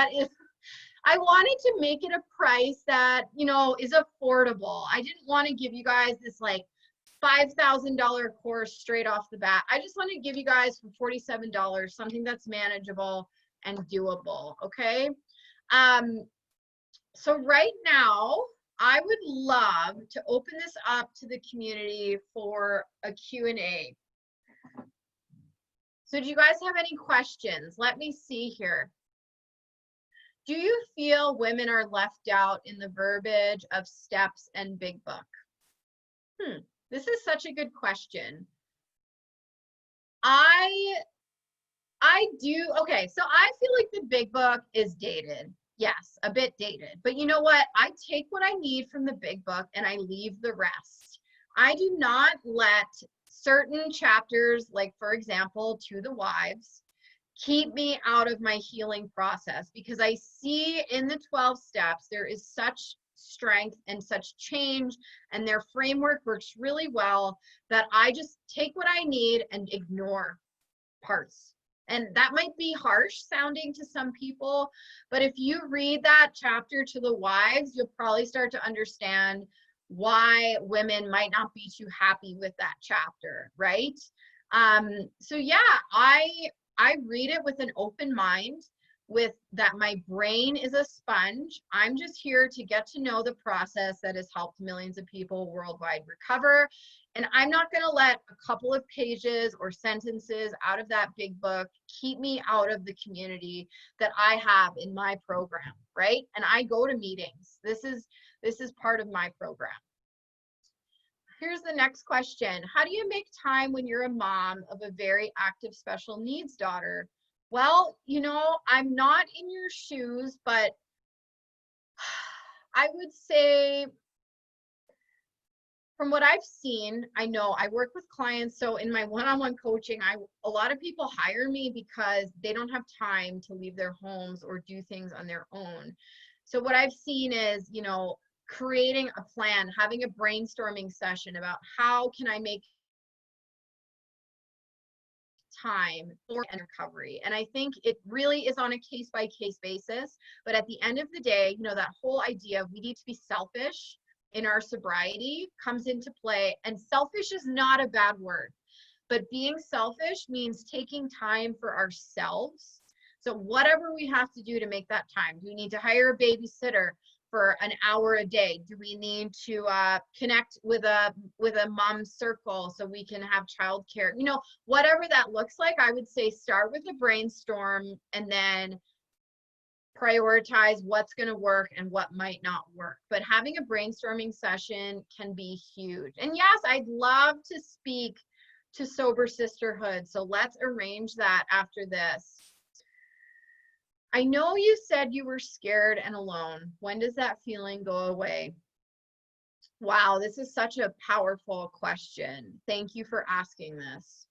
I wanted to make it a price that, you know, is affordable. I didn't want to give you guys this like $5,000 course straight off the bat. I just want to give you guys for $47 something that's manageable and doable, okay? So right now, I would love to open this up to the community for a Q&A. So do you guys have any questions? Let me see here. Do you feel women are left out in the verbiage of steps and big book? This is such a good question. I do, okay, so I feel like the big book is dated. Yes, a bit dated. But you know what? I take what I need from the big book and I leave the rest. I do not let certain chapters, like for example, To the Wives, keep me out of my healing process, because I see in the 12 steps, there is such strength and such change, and their framework works really well, that I just take what I need and ignore parts. And that might be harsh sounding to some people, but if you read that chapter To the Wives, you'll probably start to understand why women might not be too happy with that chapter, right? So yeah, I read it with an open mind, with that my brain is a sponge. I'm just here to get to know the process that has helped millions of people worldwide recover. And I'm not going to let a couple of pages or sentences out of that big book keep me out of the community that I have in my program, right? And I go to meetings. This is part of my program. Here's the next question. How do you make time when you're a mom of a very active special needs daughter? Well, you know, I'm not in your shoes, but I would say, from what I've seen, I know I work with clients. So in my one-on-one coaching, a lot of people hire me because they don't have time to leave their homes or do things on their own. So what I've seen is, you know, creating a plan, having a brainstorming session about how can I make time for recovery. And I think it really is on a case-by-case basis. But at the end of the day, you know, that whole idea of we need to be selfish in our sobriety comes into play. And selfish is not a bad word, but being selfish means taking time for ourselves. So whatever we have to do to make that time, do we need to hire a babysitter for an hour a day? Do we need to connect with a mom circle so we can have childcare? You know, whatever that looks like, I would say start with a brainstorm and then prioritize what's going to work and what might not work. But having a brainstorming session can be huge. And yes, I'd love to speak to Sober Sisterhood. So let's arrange that after this. I know you said you were scared and alone. When does that feeling go away? Wow, this is such a powerful question. Thank you for asking this.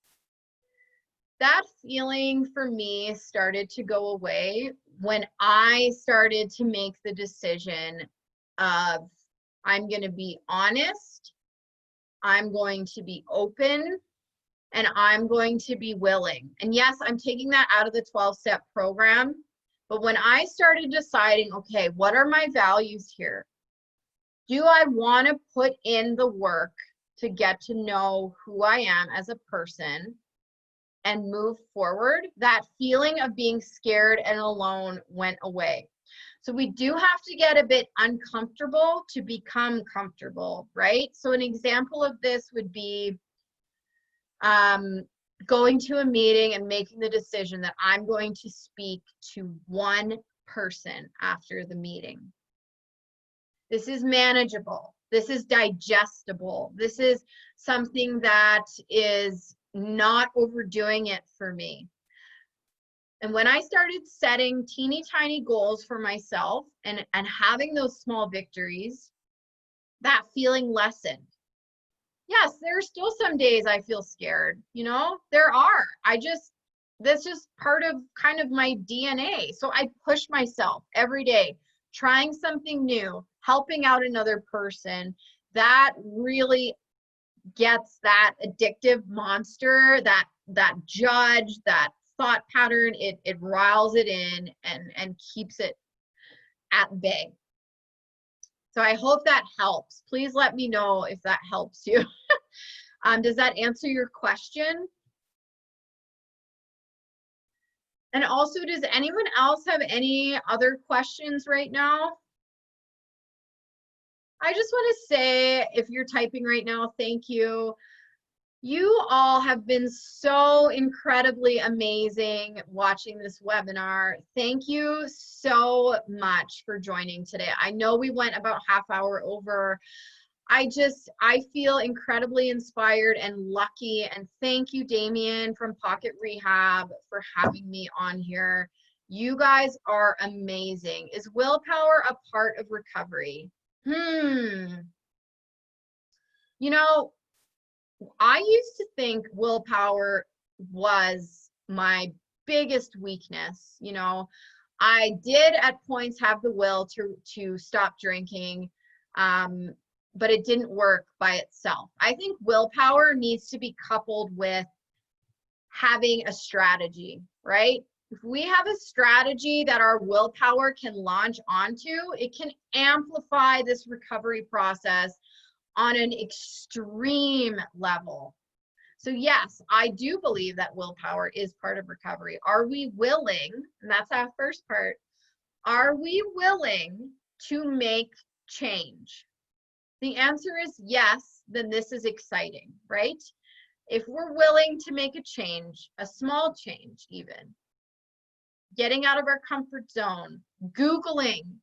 That feeling for me started to go away when I started to make the decision of, I'm going to be honest, I'm going to be open, and I'm going to be willing. And yes, I'm taking that out of the 12-step program. But when I started deciding, okay, what are my values here? Do I want to put in the work to get to know who I am as a person and move forward? That feeling of being scared and alone went away. So we do have to get a bit uncomfortable to become comfortable, right? So an example of this would be going to a meeting and making the decision that I'm going to speak to one person after the meeting. This is manageable. This is digestible. This is something that is not overdoing it for me. And when I started setting teeny tiny goals for myself and having those small victories, that feeling lessened. Yes, there are still some days I feel scared, you know, there are. That's just part of kind of my DNA. So I push myself every day, trying something new, helping out another person. That really gets that addictive monster, that judge, that thought pattern, it riles it in and keeps it at bay. So I hope that helps. Please let me know if that helps you. Does that answer your question? And also, does anyone else have any other questions right now? I just want to say, if you're typing right now, thank you. You all have been so incredibly amazing watching this webinar. Thank you so much for joining today. I know we went about half hour over. I feel incredibly inspired and lucky. And thank you, Damien from Pocket Rehab, for having me on here. You guys are amazing. Is willpower a part of recovery? You know, I used to think willpower was my biggest weakness. You know, I did at points have the will to stop drinking, but it didn't work by itself. I think willpower needs to be coupled with having a strategy, right? If we have a strategy that our willpower can launch onto, it can amplify this recovery process on an extreme level. So yes, I do believe that willpower is part of recovery. Are we willing, and that's our first part, are we willing to make change? The answer is yes, then this is exciting, right? If we're willing to make a change, a small change even, getting out of our comfort zone, Googling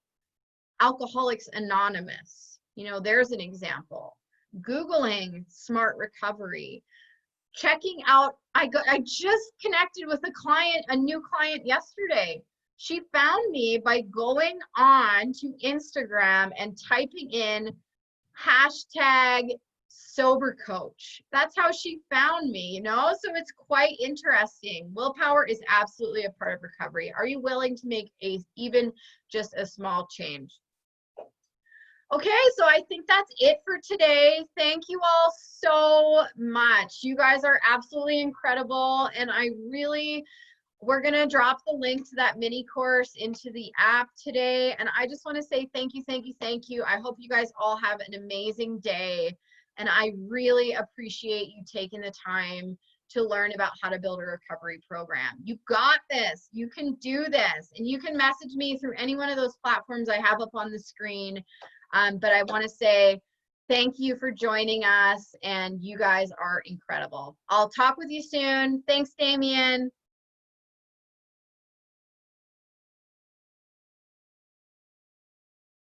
Alcoholics Anonymous, you know, there's an example. Googling smart recovery, checking out, I just connected with a new client yesterday. She found me by going on to Instagram and typing in hashtag sober coach. That's how she found me, you know? So it's quite interesting. Willpower is absolutely a part of recovery. Are you willing to make even just a small change? Okay, so I think that's it for today. Thank you all so much. You guys are absolutely incredible. And we're gonna drop the link to that mini course into the app today. And I just wanna say thank you, thank you, thank you. I hope you guys all have an amazing day. And I really appreciate you taking the time to learn about how to build a recovery program. You got this, you can do this. And you can message me through any one of those platforms I have up on the screen. But I want to say thank you for joining us, and you guys are incredible. I'll talk with you soon. Thanks, Damien.